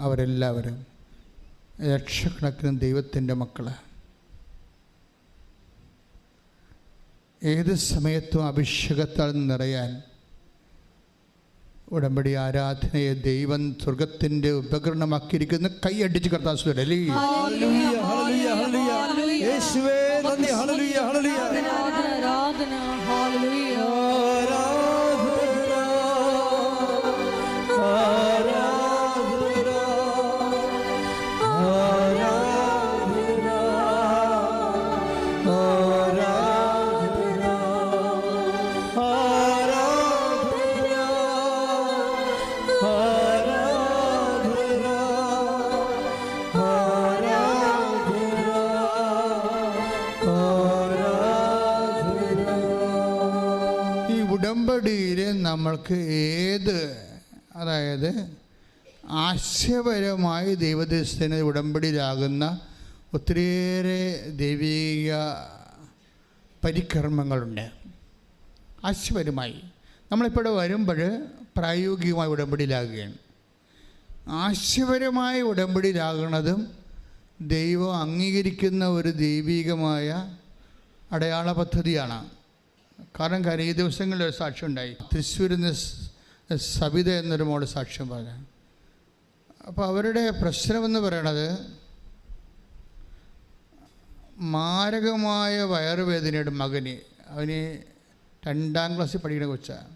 അവരെല്ലാവരും ലക്ഷക്കണക്കിന് ദൈവത്തിൻ്റെ മക്കൾ ഏത് സമയത്തും അഭിഷേകത്താൽ നിറയാൻ ഉടമ്പടി ആരാധനയെ ദൈവം സ്വർഗത്തിൻ്റെ ഉപകരണമാക്കിയിരിക്കുന്ന കൈയടിച്ച് കർത്താവ് ഉടമ്പടിയിൽ നമ്മൾക്ക് അതായത് ആശയപരമായി ദൈവദേശത്തിന് ഉടമ്പടിയിലാകുന്ന ഒത്തിരിയേറെ ദൈവിക പരികർമ്മങ്ങളുണ്ട്. ആശയപരമായി നമ്മളിപ്പോൾ വരുമ്പോൾ പ്രായോഗികമായി ഉടമ്പടിയിലാകുകയാണ്. ആശയപരമായ ഉടമ്പടിയിലാകുന്നതും ദൈവം അംഗീകരിക്കുന്ന ഒരു ദൈവികമായ അടയാള പദ്ധതിയാണ്. കാരണം ഈ ദിവസങ്ങളിൽ ഒരു സാക്ഷ്യം ഉണ്ടായി. തൃശ്ശൂരിൽ നിന്ന് സവിത എന്നൊരു മോള് സാക്ഷ്യം പറഞ്ഞു. അപ്പോൾ അവരുടെ പ്രശ്നമെന്ന് പറയണത് മാരകമായ വയറുവേദനയുടെ മകന്, അവന് 2ാം ക്ലാസ്സിൽ പഠിക്കുന്ന കൊച്ചാണ്.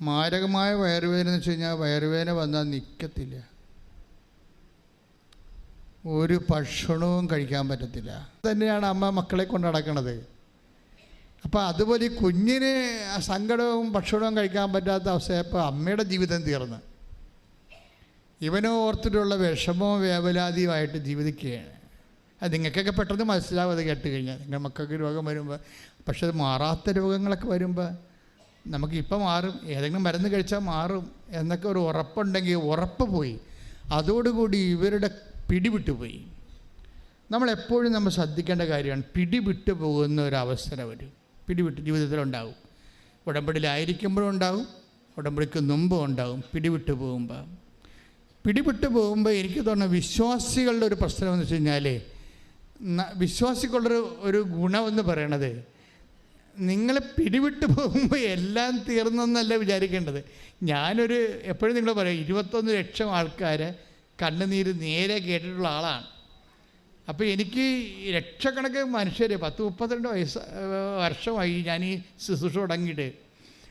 മാരകമായ വയറുവേദന എന്ന് വെച്ച് കഴിഞ്ഞാൽ വയറുവേദന വന്നാൽ നിൽക്കത്തില്ല, ഒരു ഭക്ഷണവും കഴിക്കാൻ പറ്റത്തില്ല. തന്നെയാണ് അമ്മ മക്കളെ കൊണ്ട് നടക്കണത്. അപ്പോൾ അതുപോലെ ഈ കുഞ്ഞിന് സങ്കടവും ഭക്ഷണവും കഴിക്കാൻ പറ്റാത്ത അവസ്ഥയപ്പോൾ അമ്മയുടെ ജീവിതം തീർന്ന് ഇവനോ ഓർത്തിട്ടുള്ള വിഷമവും വേവലാതിയുമായിട്ട് ജീവിക്കുകയാണ്. അത് നിങ്ങൾക്കൊക്കെ പെട്ടെന്ന് മനസ്സിലാവും അത് കേട്ട് കഴിഞ്ഞാൽ. നിങ്ങൾ മക്കൾക്ക് രോഗം വരുമ്പോൾ, പക്ഷെ അത് മാറാത്ത രോഗങ്ങളൊക്കെ വരുമ്പോൾ നമുക്കിപ്പോൾ മാറും, ഏതെങ്കിലും മരുന്ന് കഴിച്ചാൽ മാറും എന്നൊക്കെ ഒരു ഉറപ്പുണ്ടെങ്കിൽ ഉറപ്പ് പോയി. അതോടുകൂടി ഇവരുടെ പിടിവിട്ടുപോയി. നമ്മളെപ്പോഴും നമ്മൾ ശ്രദ്ധിക്കേണ്ട കാര്യമാണ്, പിടിവിട്ടു പോകുന്ന ഒരവസരം വരും. പിടിവിട്ട് ജീവിതത്തിലുണ്ടാവും. ഉടമ്പടിയിലായിരിക്കുമ്പോഴും ഉണ്ടാവും, ഉടമ്പടിക്ക് മുമ്പും ഉണ്ടാവും. പിടിവിട്ട് പോകുമ്പോൾ എനിക്ക് തോന്നുന്നു വിശ്വാസികളുടെ ഒരു പ്രശ്നമെന്ന് വെച്ച് കഴിഞ്ഞാൽ, വിശ്വാസികളുടെ ഒരു ഗുണമെന്ന് പറയണത്, നിങ്ങൾ പിടിവിട്ട് പോകുമ്പോൾ എല്ലാം തീർന്നെന്നല്ല വിചാരിക്കേണ്ടത്. ഞാനൊരു എപ്പോഴും നിങ്ങൾ പറയും 21 ലക്ഷം ആൾക്കാരെ കണ്ണുനീര് നേരെ കേട്ടിട്ടുള്ള ആളാണ്. അപ്പോൾ എനിക്ക് ലക്ഷക്കണക്കിന് മനുഷ്യർ 10-32 വർഷമായി ഞാൻ ഈ ശുശ്രൂഷ തുടങ്ങിയിട്ട്.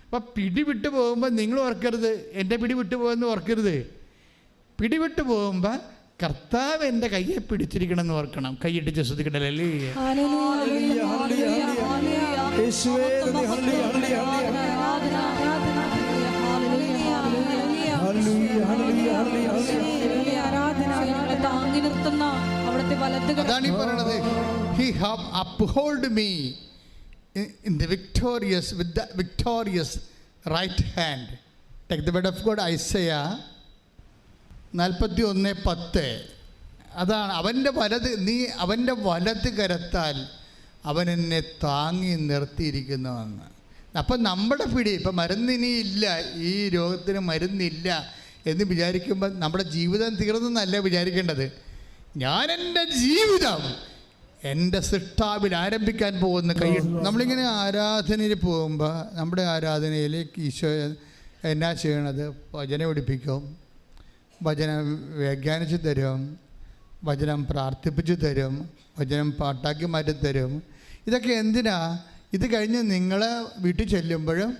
അപ്പോൾ പിടിവിട്ട് പോകുമ്പോൾ നിങ്ങൾ ഓർക്കരുത്, എൻ്റെ പിടിവിട്ട് പോകുമെന്ന് ഓർക്കരുത്. പിടിവിട്ട് പോകുമ്പോൾ കർത്താവ് എൻ്റെ കയ്യെ പിടിച്ചിരിക്കണം എന്ന് ഓർക്കണം. കൈയിട്ടിച്ച് ശ്രദ്ധിക്കണ്ടല്ലേ. അതാണ് ഈ പറയണത്. He have uphold me in the victorious with the victorious right hand. Take the word of God, Isaiah 41:10. അതാണ് അവൻ്റെ വലത് കരത്താൽ അവൻ എന്നെ താങ്ങി നിർത്തിയിരിക്കുന്നുവെന്ന്. അപ്പം നമ്മുടെ പിടി ഇപ്പം മരുന്നിനിയില്ല, ഈ രോഗത്തിന് മരുന്നില്ല എന്ന് വിചാരിക്കുമ്പോൾ നമ്മുടെ ജീവിതം തീർന്നെന്നല്ല വിചാരിക്കേണ്ടത്. ഞാൻ എൻ്റെ ജീവിതം എൻ്റെ സൃഷ്ടാവിൽ ആരംഭിക്കാൻ പോകുന്ന നമ്മളിങ്ങനെ ആരാധനയിൽ പോകുമ്പോൾ നമ്മുടെ ആരാധനയിൽ ഈശോ എന്നാ ചെയ്യണത്? വചനം പഠിപ്പിക്കും, വചനം വ്യാഖ്യാനിച്ച് തരും, വചനം പ്രാർത്ഥിപ്പിച്ച് തരും, വചനം പാട്ടാക്കി മാറ്റി തരും. ഇതൊക്കെ എന്തിനാ? ഇത് കഴിഞ്ഞ് നിങ്ങൾ വീട്ടിൽ ചെല്ലുമ്പോഴും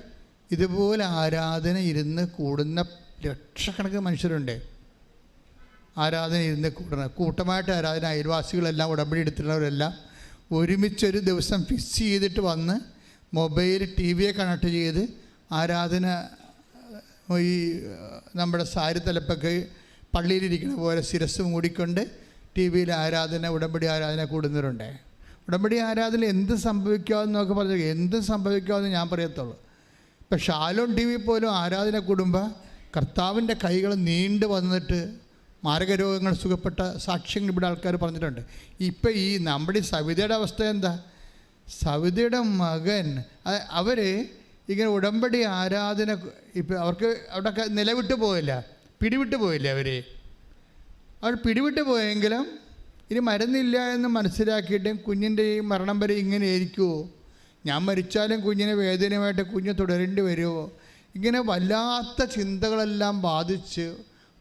ഇതുപോലെ ആരാധന ഇരുന്ന് കൂടുന്ന ലക്ഷക്കണക്കിന് മനുഷ്യരുണ്ട്. ആരാധന ഇരുന്ന് കൂട്ടമായിട്ട് ആരാധന, അയൽവാസികളെല്ലാം ഉടമ്പടി എടുത്തിട്ടുള്ളവരെല്ലാം ഒരുമിച്ചൊരു ദിവസം ഫിക്സ് ചെയ്തിട്ട് വന്ന് മൊബൈൽ TV കണക്ട് ചെയ്ത് ആരാധന ഈ നമ്മുടെ സാരി തലപ്പൊക്കെ പള്ളിയിലിരിക്കുന്ന പോലെ ശിരസ് മൂടിക്കൊണ്ട് TV ആരാധന, ഉടമ്പടി ആരാധന കൂടുന്നവരുണ്ട്. ഉടമ്പടി ആരാധന എന്ത് സംഭവിക്കാമെന്നൊക്കെ പറഞ്ഞു, എന്ത് സംഭവിക്കാമെന്ന് ഞാൻ പറയത്തുള്ളൂ. ഇപ്പം ഷാലോൺ TV പോലും ആരാധന കൂടുമ്പോൾ കർത്താവിൻ്റെ കൈകൾ നീണ്ടു വന്നിട്ട് മാരകരോഗങ്ങൾ സുഖപ്പെട്ട സാക്ഷ്യങ്ങൾ ഇവിടെ ആൾക്കാർ പറഞ്ഞിട്ടുണ്ട്. ഇപ്പം ഈ നമ്മുടെ സവിതയുടെ അവസ്ഥ എന്താ? സവിതയുടെ മകൻ അവർ ഇങ്ങനെ ഉടമ്പടി ആരാധന ഇപ്പം അവർക്ക് അവിടെയൊക്കെ നിലവിട്ട് പോയില്ല. പിടിവിട്ട് പോയില്ലേ അവർ പിടിവിട്ട് പോയെങ്കിലും ഇനി മരുന്നില്ല എന്ന് മനസ്സിലാക്കിയിട്ടും കുഞ്ഞിൻ്റെ ഈ മരണം വരെ ഇങ്ങനെ ആയിരിക്കുമോ, ഞാൻ മരിച്ചാലും കുഞ്ഞിന് വേദനയുമായിട്ട് കുഞ്ഞ് തുടരേണ്ടി വരുമോ, ഇങ്ങനെ വല്ലാത്ത ചിന്തകളെല്ലാം ബാധിച്ച്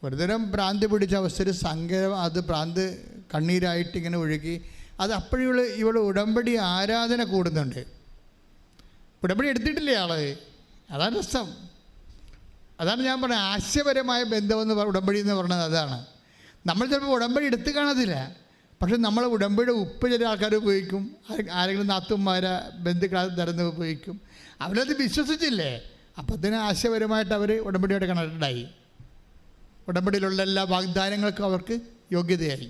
ഒരുതരം ഭ്രാന്തി പിടിച്ച അവസ്ഥയിൽ സങ്കരം, അത് ഭ്രാന്ത് കണ്ണീരായിട്ട് ഇങ്ങനെ ഒഴുകി. അത് അപ്പോഴും ഇവൾ ഉടമ്പടി ആരാധന കൂടുന്നുണ്ട്. ഉടമ്പടി എടുത്തിട്ടില്ലേ ആള്? അതാണ് രസം. അതാണ് ഞാൻ പറഞ്ഞത് ആശയപരമായ ബന്ധമെന്ന് ഉടമ്പടി എന്ന് പറഞ്ഞത് അതാണ്. നമ്മൾ ചിലപ്പോൾ ഉടമ്പടി എടുത്ത് കാണത്തില്ല, പക്ഷെ നമ്മൾ ഉടമ്പടിയുടെ ഉപ്പ് ചില ആൾക്കാർ ഉപയോഗിക്കും, ആരെങ്കിലും നാത്തുമാരെ ബന്ധുക്കളെ തരുന്ന ഉപയോഗിക്കും. അവരത് വിശ്വസിച്ചില്ലേ, അപ്പം അതിന് ആശയപരമായിട്ട് അവർ ഉടമ്പടിയോടെ കണക്റ്റഡായി. ഉടമ്പടിയിലുള്ള എല്ലാ വാഗ്ദാനങ്ങൾക്കും അവർക്ക് യോഗ്യതയായി.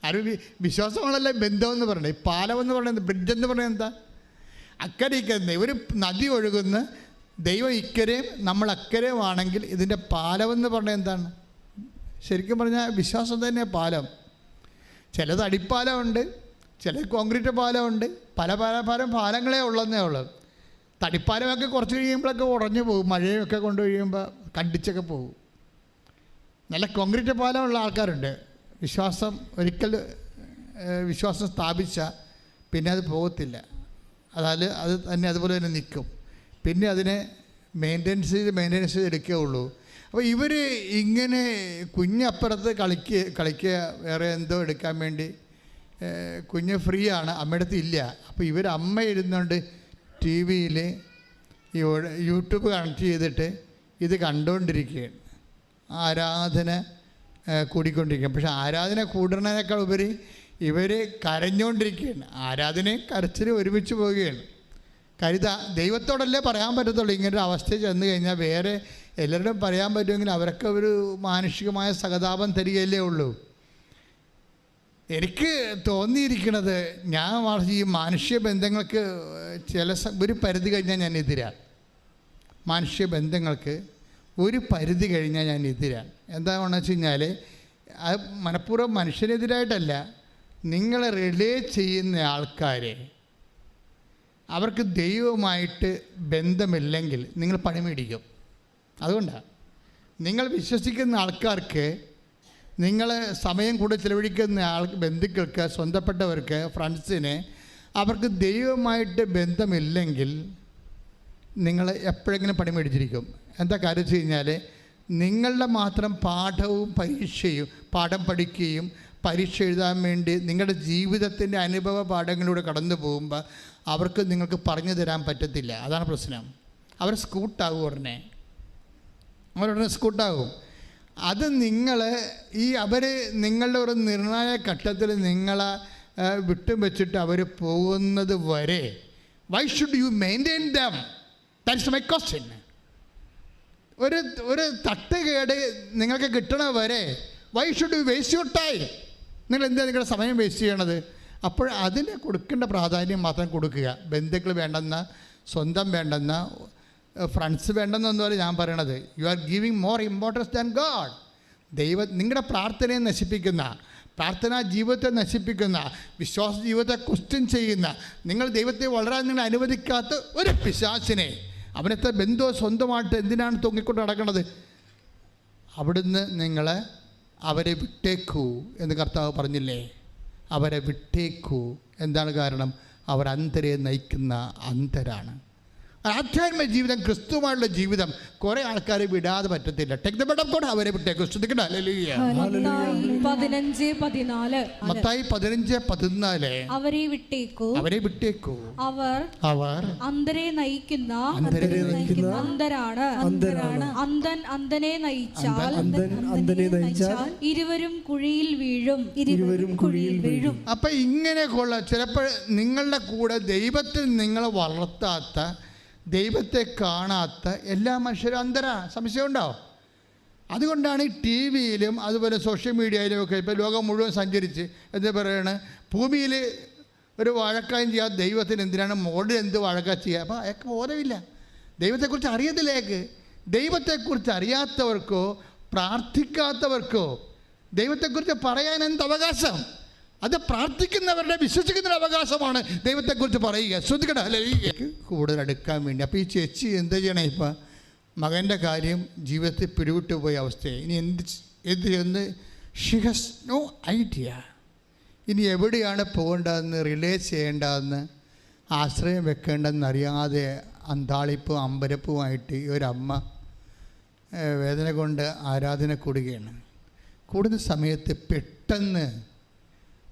ആരും വിശ്വാസങ്ങളല്ല ബന്ധമെന്ന് പറയുന്നത്. ഈ പാലമെന്ന് പറയുന്നത്, ബ്രിഡ്ജെന്ന് പറയുന്നത് എന്താ? അക്കരയ്ക്കുന്ന ഒരു നദി ഒഴുകുന്ന ദൈവം ഇക്കരയും നമ്മൾ അക്കരയും ആണെങ്കിൽ ഇതിൻ്റെ പാലമെന്ന് പറഞ്ഞാൽ എന്താണ്? ശരിക്കും പറഞ്ഞാൽ വിശ്വാസം തന്നെ പാലം. ചിലത് അടിപ്പാലമുണ്ട്, ചില കോൺക്രീറ്റ് പാലമുണ്ട്, പല പാലങ്ങളേ ഉള്ളെന്നേ ഉള്ളൂ. തടിപ്പാലമൊക്കെ കുറച്ച് കഴിയുമ്പോഴൊക്കെ ഉടഞ്ഞു പോകും, മഴയൊക്കെ കൊണ്ട് കഴിയുമ്പോൾ കണ്ടിച്ചൊക്കെ പോകും. നല്ല കോൺക്രീറ്റ് പാലമുള്ള ആൾക്കാരുണ്ട്. വിശ്വാസം ഒരിക്കൽ വിശ്വാസം സ്ഥാപിച്ചാൽ പിന്നെ അത് പോകത്തില്ല. അത് തന്നെ അതുപോലെ തന്നെ നിൽക്കും. പിന്നെ അതിനെ മെയിൻ്റെനൻസ് ചെയ്ത് എടുക്കുകയുള്ളൂ. അപ്പോൾ ഇവർ ഇങ്ങനെ കുഞ്ഞപ്പുറത്ത് കളിക്കുക വേറെ എന്തോ എടുക്കാൻ വേണ്ടി, കുഞ്ഞ് ഫ്രീ ആണ്, അമ്മയുടെ അടുത്ത് ഇല്ല. അപ്പോൾ ഇവർ അമ്മ ഇരുന്നുകൊണ്ട് ടി വിയിൽ ഈ യൂട്യൂബ് കണക്ട് ചെയ്തിട്ട് ഇത് കണ്ടുകൊണ്ടിരിക്കുകയാണ്. ആരാധന കൂടിക്കൊണ്ടിരിക്കുകയാണ്. പക്ഷെ ആരാധന കൂടുന്നതിനേക്കാൾ ഉപരി ഇവർ കരഞ്ഞുകൊണ്ടിരിക്കുകയാണ്. ആരാധനയും കരച്ചിലും ഒരുമിച്ച് പോവുകയാണ്. ദൈവത്തോടല്ലേ പറയാൻ പറ്റത്തുള്ളൂ. ഇങ്ങനൊരു അവസ്ഥയിൽ ചെന്ന് കഴിഞ്ഞാൽ വേറെ എല്ലാവരുടെയും പറയാൻ പറ്റുമെങ്കിൽ അവരൊക്കെ ഒരു മാനുഷികമായ സഹതാപം തരികയല്ലേ ഉള്ളൂ. എനിക്ക് തോന്നിയിരിക്കുന്നത്, ഞാൻ ഈ മാനുഷിക ബന്ധങ്ങൾക്ക് ഒരു പരിധി കഴിഞ്ഞാൽ ഞാൻ എതിരാണ്. മാനുഷിക ബന്ധങ്ങൾക്ക് ഒരു പരിധി കഴിഞ്ഞാൽ ഞാൻ എതിരാണ്. എന്താണെന്ന് വെച്ച് കഴിഞ്ഞാൽ അത് മനഃപൂർവ്വം മനുഷ്യനെതിരായിട്ടല്ല, നിങ്ങളെ റിലേ ചെയ്യുന്ന ആൾക്കാരെ അവർക്ക് ദൈവവുമായിട്ട് ബന്ധമില്ലെങ്കിൽ നിങ്ങൾ പണി മേടിക്കും. അതുകൊണ്ടാണ് നിങ്ങൾ വിശ്വസിക്കുന്ന ആൾക്കാർക്ക്, നിങ്ങൾ സമയം കൂടെ ചിലവഴിക്കുന്ന ബന്ധുക്കൾക്ക്, സ്വന്തപ്പെട്ടവർക്ക്, ഫ്രണ്ട്സിന് അവർക്ക് ദൈവവുമായിട്ട് ബന്ധമില്ലെങ്കിൽ നിങ്ങൾ എപ്പോഴെങ്കിലും പണി മേടിച്ചിരിക്കും. എന്താ കാര്യം വെച്ച് കഴിഞ്ഞാൽ നിങ്ങളുടെ മാത്രം പാഠം പഠിക്കുകയും പരീക്ഷ എഴുതാൻ വേണ്ടി നിങ്ങളുടെ ജീവിതത്തിൻ്റെ അനുഭവ പാഠങ്ങളിലൂടെ കടന്നു പോകുമ്പോൾ അവർക്ക് നിങ്ങൾക്ക് പറഞ്ഞു തരാൻ പറ്റത്തില്ല. അതാണ് പ്രശ്നം. അവർ സ്കൂട്ടാകും, അവരുടനെ സ്കൂട്ടാകും. അത് അവർ നിങ്ങളുടെ ഒരു നിർണായക ഘട്ടത്തിൽ നിങ്ങളെ വിട്ടും വെച്ചിട്ട് അവർ പോകുന്നത് വരെ why should you maintain dum? That's my question. ഒരു തട്ടുകേട് നിങ്ങൾക്ക് കിട്ടണ വരെ why should you waste your time? നിങ്ങൾ എന്താ നിങ്ങളുടെ സമയം വേസ്റ്റ് ചെയ്യണത്? അപ്പോൾ അതിന് കൊടുക്കേണ്ട പ്രാധാന്യം മാത്രം കൊടുക്കുക. ബന്ധുക്കൾ വേണ്ടെന്ന, സ്വന്തം വേണ്ടെന്ന, ഫ്രണ്ട്സ് വേണ്ടെന്നൊന്നുമല്ല ഞാൻ പറയണത്. You are giving more importance than God. നിങ്ങളുടെ പ്രാർത്ഥനയെ നശിപ്പിക്കുന്ന, പ്രാർത്ഥനാ ജീവിതത്തെ നശിപ്പിക്കുന്ന, വിശ്വാസ ജീവിതത്തെ ക്വസ്റ്റ്യൻ ചെയ്യുന്ന, നിങ്ങൾ ദൈവത്തെ വളരാൻ നിങ്ങൾ അനുവദിക്കാത്ത ഒരു പിശാചിനെ, അവനത്തെ ബന്ധുവോ സ്വന്തമായിട്ട് എന്തിനാണ് തൂങ്ങിക്കൊണ്ട് നടക്കുന്നത്? അവിടുന്ന് അവരെ വിട്ടേക്കൂ എന്ന് കർത്താവ് പറഞ്ഞില്ലേ? അവരെ വിട്ടേക്കൂ. എന്താണ് കാരണം? അവർ അന്ധരെ നയിക്കുന്ന അന്ധരാണ്. ആധ്യാത്മിക ജീവിതം, ക്രിസ്തുവുമായുള്ള ജീവിതം കുറേ ആൾക്കാരെ വിടാതെ പറ്റത്തില്ല. Take the bed of God. അവരെ വിട്ടേക്കും. ശ്രദ്ധിക്കണ്ട. മത്തായി 15:14 അവരെ വിട്ടേക്കൂ. അവർ അന്ധരെ നയിക്കുന്ന അന്ധരാണ്. അന്ധനെ നയിച്ചാൽ ഇരുവരും കുഴിയിൽ വീഴും. അപ്പൊ ഇങ്ങനെയൊക്കെയുള്ള ചിലപ്പോൾ നിങ്ങളുടെ കൂടെ ദൈവത്തിൽ നിങ്ങളെ വളർത്താത്ത, ദൈവത്തെ കാണാത്ത എല്ലാ മനുഷ്യരും അന്ധരാ. സംശയമുണ്ടോ? അതുകൊണ്ടാണ് ഈ ടി വിയിലും അതുപോലെ സോഷ്യൽ മീഡിയയിലും ഒക്കെ ഇപ്പോൾ ലോകം മുഴുവൻ സഞ്ചരിച്ച് എന്താ പറയണത്, ഭൂമിയിൽ ഒരു വാഴക്കായും ചെയ്യാത്ത ദൈവത്തിന് എന്തിനാണ് മോളിൽ എന്ത് വാഴക്ക ചെയ്യുക? അപ്പോൾ അയാൾക്ക് ബോധമില്ല, ദൈവത്തെക്കുറിച്ച് അറിയത്തില്ല. അയാൾക്ക് ദൈവത്തെക്കുറിച്ച് അറിയാത്തവർക്കോ പ്രാർത്ഥിക്കാത്തവർക്കോ ദൈവത്തെക്കുറിച്ച് പറയാൻ എന്ത് അവകാശം? അത് പ്രാർത്ഥിക്കുന്നവരുടെ, വിശ്വസിക്കുന്നവരുടെ അവകാശമാണ് ദൈവത്തെക്കുറിച്ച് പറയുക. ശ്രദ്ധിക്കട്ടെ, കൂടുതൽ അടുക്കാൻ വേണ്ടി. അപ്പോൾ ഈ ചേച്ചി എന്താ ചെയ്യണേ? ഇപ്പം മകൻ്റെ കാര്യം ജീവിതത്തിൽ പിടിവിട്ടു പോയ അവസ്ഥയെ ഇനി എന്ത് എന്ന് ഷി ഹാസ് നോ ഐഡിയ. ഇനി എവിടെയാണ് പോകേണ്ടതെന്ന്, റിലേ ചെയ്യേണ്ടതെന്ന്, ആശ്രയം വെക്കേണ്ടതെന്ന് അറിയാതെ അന്താളിപ്പും അമ്പരപ്പുമായിട്ട് ഈ ഒരമ്മ വേദന കൊണ്ട് ആരാധന കൂടുകയാണ്. കൂടുന്ന സമയത്ത് പെട്ടെന്ന്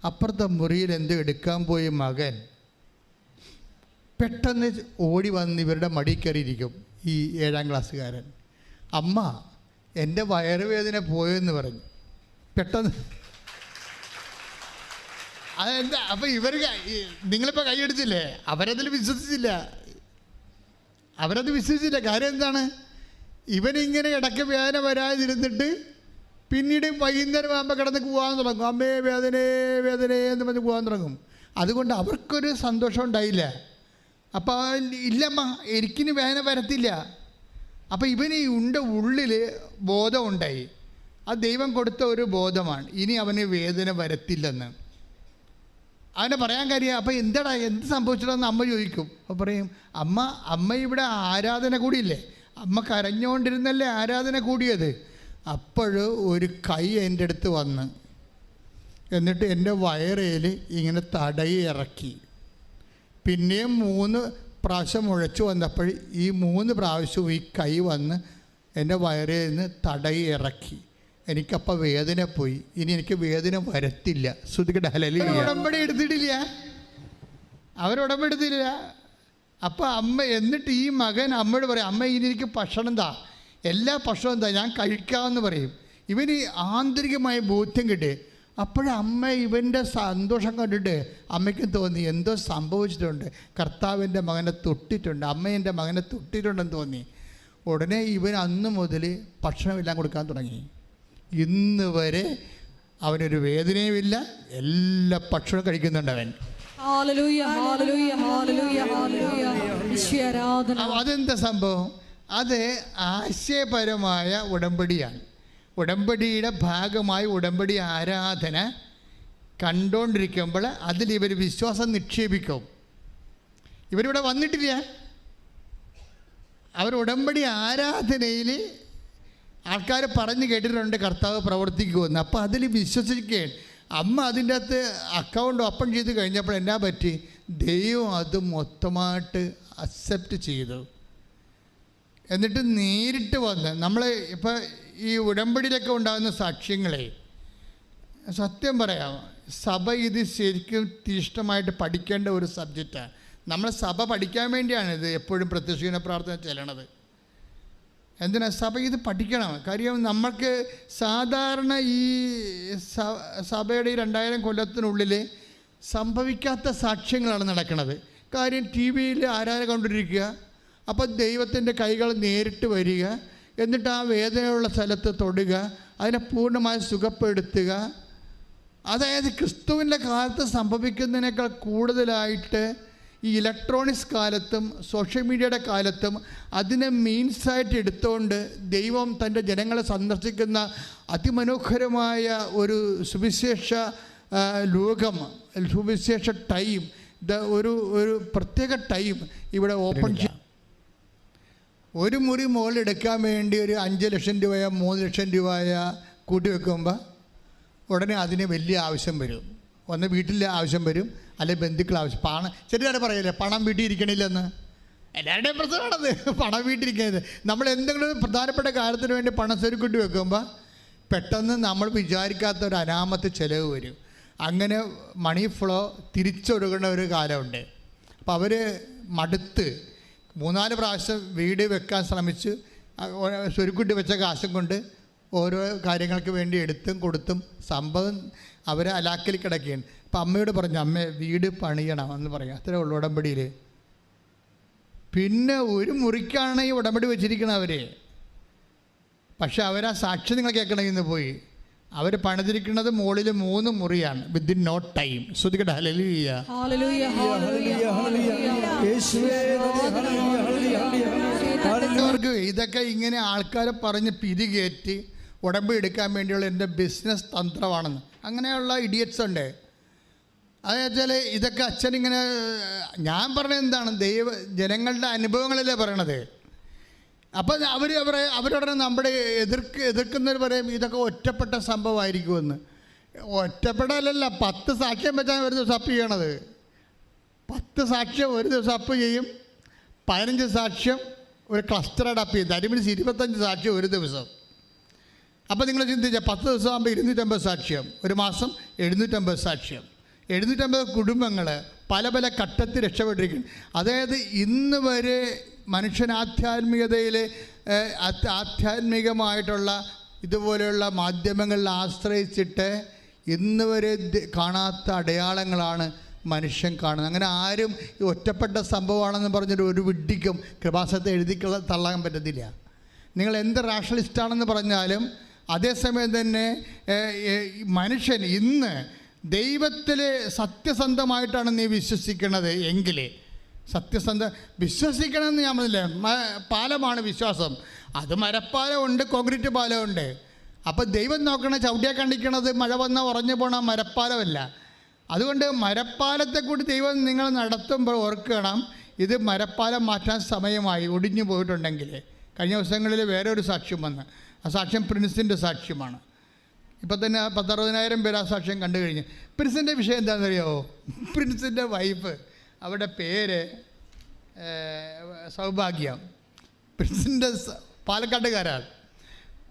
അപ്പുറത്തെ മുറിയിൽ എന്തോ എടുക്കാൻ പോയ മകൻ പെട്ടെന്ന് ഓടി വന്ന് ഇവരുടെ മടി കയറിയിരിക്കും. ഈ 7ാം ക്ലാസ്സുകാരൻ, അമ്മ എൻ്റെ വയറുവേദന പോയെന്ന് പറഞ്ഞു. പെട്ടെന്ന് അതെന്താ? അപ്പം ഇവർ നിങ്ങളിപ്പോൾ കൈയെടുത്തില്ലേ, അവരത് വിശ്വസിച്ചില്ല. കാര്യം എന്താണ്? ഇവനിങ്ങനെ ഇടയ്ക്ക് വേദന വരാതിരുന്നിട്ട് പിന്നീട് വൈകുന്നേരം ആകുമ്പോൾ കിടന്ന് പോകാൻ തുടങ്ങും. അമ്മേ വേദനേ എന്ന് പറഞ്ഞ് പോകാൻ തുടങ്ങും. അതുകൊണ്ട് അവർക്കൊരു സന്തോഷം ഉണ്ടായില്ല. അപ്പോൾ ഇല്ലമ്മ എനിക്കിനി വേദന വരത്തില്ല. അപ്പോൾ ഇവന് ഉള്ളിൽ ബോധമുണ്ടായി. അത് ദൈവം കൊടുത്ത ഒരു ബോധമാണ്, ഇനി അവന് വേദന വരത്തില്ലെന്ന്. അവനെ പറയാൻ കാര്യം അപ്പോൾ എന്ത് സംഭവിച്ചിട്ടെന്ന് അമ്മ ചോദിക്കും. അപ്പോൾ പറയും, അമ്മ ഇവിടെ ആരാധന കൂടിയില്ലേ, അമ്മ കരഞ്ഞുകൊണ്ടിരുന്നല്ലേ ആരാധന കൂടിയത്. അപ്പോൾ ഒരു കൈ എൻ്റെ അടുത്ത് വന്ന് എന്നിട്ട് എൻ്റെ വയറേൽ ഇങ്ങനെ തടയി ഇറക്കി. പിന്നെയും 3 പ്രാവശ്യം മുഴച്ചു വന്നപ്പോൾ ഈ 3 പ്രാവശ്യവും ഈ കൈ വന്ന് എൻ്റെ വയറിൽ നിന്ന് തടയി ഇറക്കി. എനിക്കപ്പോൾ വേദന പോയി, ഇനി എനിക്ക് വേദന വരത്തില്ല. ശ്രുതികട ഹല്ലേലൂയ. ഉടമ്പടി എടുത്തില്ല. അപ്പോൾ അമ്മ, എന്നിട്ട് ഈ മകൻ അമ്മയോട് പറയും, അമ്മ ഇനി എനിക്ക് ഭക്ഷണം താ, എല്ലാ ഭക്ഷണവും താ, ഞാൻ കഴിക്കാമെന്ന് പറയും. ഇവന് ആന്തരികമായ ബോധ്യം കിട്ടി. അപ്പോഴമ്മ ഇവൻ്റെ സന്തോഷം കണ്ടിട്ട് അമ്മയ്ക്കും തോന്നി എന്തോ സംഭവിച്ചിട്ടുണ്ട്, കർത്താവിൻ്റെ മകനെ തൊട്ടിട്ടുണ്ട്, അമ്മ എൻ്റെ മകനെ തൊട്ടിട്ടുണ്ടെന്ന് തോന്നി. ഉടനെ ഇവൻ അന്ന് മുതൽ ഭക്ഷണമെല്ലാം കൊടുക്കാൻ തുടങ്ങി. ഇന്ന് വരെ അവനൊരു വേദനയുമില്ല, എല്ലാ ഭക്ഷണവും കഴിക്കുന്നുണ്ട് അവൻ. അതെന്താ സംഭവം? അത് ആശയപരമായ ഉടമ്പടിയാണ്. ഉടമ്പടിയുടെ ഭാഗമായി ഉടമ്പടി ആരാധന കണ്ടുകൊണ്ടിരിക്കുമ്പോൾ അതിലിവർ വിശ്വാസം നിക്ഷേപിക്കും. ഇവരിവിടെ വന്നിട്ടില്ല, അവർ ഉടമ്പടി ആരാധനയിൽ ആൾക്കാർ പറഞ്ഞു കേട്ടിട്ടുണ്ട് കർത്താവ് പ്രവർത്തിക്കുമെന്ന്. അപ്പോൾ അതിൽ വിശ്വസിക്കുകയാണ്. അമ്മ അതിൻ്റെ അകത്ത് അക്കൗണ്ട് ഓപ്പൺ ചെയ്ത് കഴിഞ്ഞപ്പോൾ എന്നാ പറ്റി? ദൈവം അത് മൊത്തമായിട്ട് അക്സെപ്റ്റ് ചെയ്തു. എന്നിട്ട് നേരിട്ട് വന്ന് നമ്മൾ ഇപ്പോൾ ഈ ഉടമ്പടിയിലൊക്കെ ഉണ്ടാകുന്ന സാക്ഷ്യങ്ങളെ സത്യം പറയാം, സഭ ഇത് ശരിക്കും തീഷ്ണമായിട്ട് പഠിക്കേണ്ട ഒരു സബ്ജക്റ്റാണ്. നമ്മൾ സഭ പഠിക്കാൻ വേണ്ടിയാണ് ഇത് എപ്പോഴും പ്രത്യക്ഷീകരണ പ്രാർത്ഥന ചെല്ലണത്. എന്തിനാ? സഭ ഇത് പഠിക്കണം. കാര്യം നമ്മൾക്ക് സാധാരണ ഈ സഭയുടെ ഈ 2000 കൊല്ലത്തിനുള്ളിൽ സംഭവിക്കാത്ത സാക്ഷ്യങ്ങളാണ് നടക്കുന്നത്. കാര്യം ടി വിയിൽ ആരാധന കൊണ്ടിരിക്കുക, അപ്പോൾ ദൈവത്തിൻ്റെ കൈകൾ നേരിട്ട് വരിക, എന്നിട്ട് ആ വേദനയുള്ള സ്ഥലത്ത് തൊടുക, അതിനെ പൂർണ്ണമായി സുഖപ്പെടുത്തുക. അതായത് ക്രിസ്തുവിൻ്റെ കാലത്ത് സംഭവിക്കുന്നതിനേക്കാൾ കൂടുതലായിട്ട് ഈ ഇലക്ട്രോണിക്സ് കാലത്തും സോഷ്യൽ മീഡിയയുടെ കാലത്തും അതിനെ മീൻസായിട്ട് എടുത്തുകൊണ്ട് ദൈവം തൻ്റെ ജനങ്ങളെ സന്ദർശിക്കുന്ന അതിമനോഹരമായ ഒരു സുവിശേഷ ലോകം, സുവിശേഷ ടൈം, ഒരു പ്രത്യേക ടൈം ഇവിടെ ഓപ്പൺ ചെയ്യാം. ഒരു മുറി മുകളിൽ എടുക്കാൻ വേണ്ടി ഒരു 5 ലക്ഷം രൂപയോ 3 ലക്ഷം രൂപയോ കൂട്ടി വെക്കുമ്പോൾ ഉടനെ അതിന് വലിയ ആവശ്യം വരും. ഒന്ന് വീട്ടിലെ ആവശ്യം വരും, അല്ലെങ്കിൽ ബന്ധുക്കൾ ആവശ്യം. ചെറിയ പറയില്ലേ പണം വീട്ടിൽ ഇരിക്കണില്ലെന്ന്. എല്ലാവരുടെയും പ്രശ്നമാണത്, പണം വീട്ടിലിരിക്കുന്നത്. നമ്മൾ എന്തെങ്കിലും പ്രധാനപ്പെട്ട കാര്യത്തിന് വേണ്ടി പണം സ്വരുക്കൂട്ടി വെക്കുമ്പോൾ പെട്ടെന്ന് നമ്മൾ വിചാരിക്കാത്ത ഒരു അനാമത്ത് ചിലവ് വരും. അങ്ങനെ മണി ഫ്ലോ തിരിച്ചൊഴുകുന്ന ഒരു കാലമുണ്ട്. അപ്പോൾ അവർ മടുത്ത് 3-4 പ്രാവശ്യം വീട് വെക്കാൻ ശ്രമിച്ച് സ്വരുക്കൂട്ടി വെച്ച കാശും കൊണ്ട് ഓരോ കാര്യങ്ങൾക്ക് വേണ്ടി എടുത്തും കൊടുത്തും സംഭവം അവർ അലാക്കിൽ കിടക്കുകയാണ്. അപ്പം അമ്മയോട് പറഞ്ഞു, അമ്മ വീട് പണിയണം എന്ന് പറയാം. അത്രേ ഉള്ളൂ ഉടമ്പടിയിൽ. പിന്നെ ഒരു മുറിക്കാണ് ഈ ഉടമ്പടി വെച്ചിരിക്കണം അവർ. പക്ഷെ അവരാ സാക്ഷി നിങ്ങൾ കേൾക്കണമെന്ന് പോയി. അവർ പണിതിരിക്കുന്നത് മുകളിൽ 3 മുറിയാണ്, വിത്തിൻ നോ ടൈം. ശ്രുതികട ഹല്ലേലൂയ. ഇതൊക്കെ ഇങ്ങനെ ആൾക്കാരെ പറഞ്ഞ് പിരികേറ്റി ഉടമ്പടി എടുക്കാൻ വേണ്ടിയുള്ള എൻ്റെ ബിസിനസ് തന്ത്രമാണെന്ന്. അങ്ങനെയുള്ള ഇഡിയറ്റ്സ് ഉണ്ട്. അതെന്നുവെച്ചാൽ ഇതൊക്കെ അച്ഛനിങ്ങനെ, ഞാൻ പറഞ്ഞത് എന്താണ്, ജനങ്ങളുടെ അനുഭവങ്ങളല്ലേ പറയണത്. അപ്പം അവരോട് നമ്മുടെ എതിർക്കുന്നവർ പറയും ഇതൊക്കെ ഒറ്റപ്പെട്ട സംഭവമായിരിക്കുമെന്ന്. ഒറ്റപ്പെടലല്ല, 10 സാക്ഷ്യം വെച്ചാൽ ഒരു ദിവസം അപ്പ് ചെയ്യണത്. 10 സാക്ഷ്യം ഒരു ദിവസം അപ്പ് ചെയ്യും. 15 സാക്ഷ്യം ഒരു ക്ലസ്റ്ററായിട്ട് അപ്പ് ചെയ്യും. ദാറ്റ് മീൻസ് 25 സാക്ഷ്യം ഒരു ദിവസം. അപ്പോൾ നിങ്ങൾ ചിന്തിച്ചാൽ 10 ദിവസം ആകുമ്പോൾ 250 സാക്ഷ്യം, ഒരു മാസം 750 സാക്ഷ്യം. 750 കുടുംബങ്ങൾ പല പല ഘട്ടത്തിൽ രക്ഷപ്പെട്ടിരിക്കുന്നു. അതായത് ഇന്ന് വരെ മനുഷ്യൻ ആധ്യാത്മികമായിട്ടുള്ള ഇതുപോലെയുള്ള മാധ്യമങ്ങളിൽ ആശ്രയിച്ചിട്ട് ഇന്ന് വരെ കാണാത്ത അടയാളങ്ങളാണ് മനുഷ്യൻ കാണുന്നത്. അങ്ങനെ ആരും ഈ ഒറ്റപ്പെട്ട സംഭവമാണെന്ന് പറഞ്ഞിട്ട് ഒരു വിഡ്ഢിക്കും കൃപാസനത്തെ എഴുതി തള്ളാൻ പറ്റത്തില്ല. നിങ്ങൾ എന്ത് റാഷണലിസ്റ്റാണെന്ന് പറഞ്ഞാലും അതേസമയം തന്നെ മനുഷ്യൻ ഇന്ന് ദൈവത്തിൽ സത്യസന്ധമായിട്ടാണ് നീ വിശ്വസിക്കുന്നത് എങ്കിൽ വിശ്വസിക്കണമെന്ന് ഞാൻ പറഞ്ഞില്ലേ, പാലമാണ് വിശ്വാസം. അത് മരപ്പാലമുണ്ട്, കോൺക്രീറ്റ് പാലമുണ്ട്. അപ്പോൾ ദൈവം നോക്കണ ചവിട്ടിയാൽ കണ്ടിക്കണത് മഴ വന്നാൽ ഉറഞ്ഞു പോണ മരപ്പാലമല്ല. അതുകൊണ്ട് മരപ്പാലത്തെ കൂടി ദൈവം നിങ്ങൾ നടത്തുമ്പോൾ ഓർക്കണം, ഇത് മരപ്പാലം മാറ്റാൻ സമയമായി ഒടിഞ്ഞു പോയിട്ടുണ്ടെങ്കിൽ. കഴിഞ്ഞ ദിവസങ്ങളിൽ വേറെ ഒരു സാക്ഷ്യം വന്ന്, ആ സാക്ഷ്യം പ്രിൻസിൻ്റെ സാക്ഷ്യമാണ്. ഇപ്പം തന്നെ 10-60,000 പേര് ആ സാക്ഷ്യം കണ്ടു കഴിഞ്ഞ്. പ്രിൻസിൻ്റെ വിഷയം എന്താണെന്നറിയാമോ? പ്രിൻസിൻ്റെ വൈഫ്, അവരുടെ പേര് സൗഭാഗ്യം. പ്രിൻസിൻ്റെ പാലക്കാട്ടുകാരാണ്.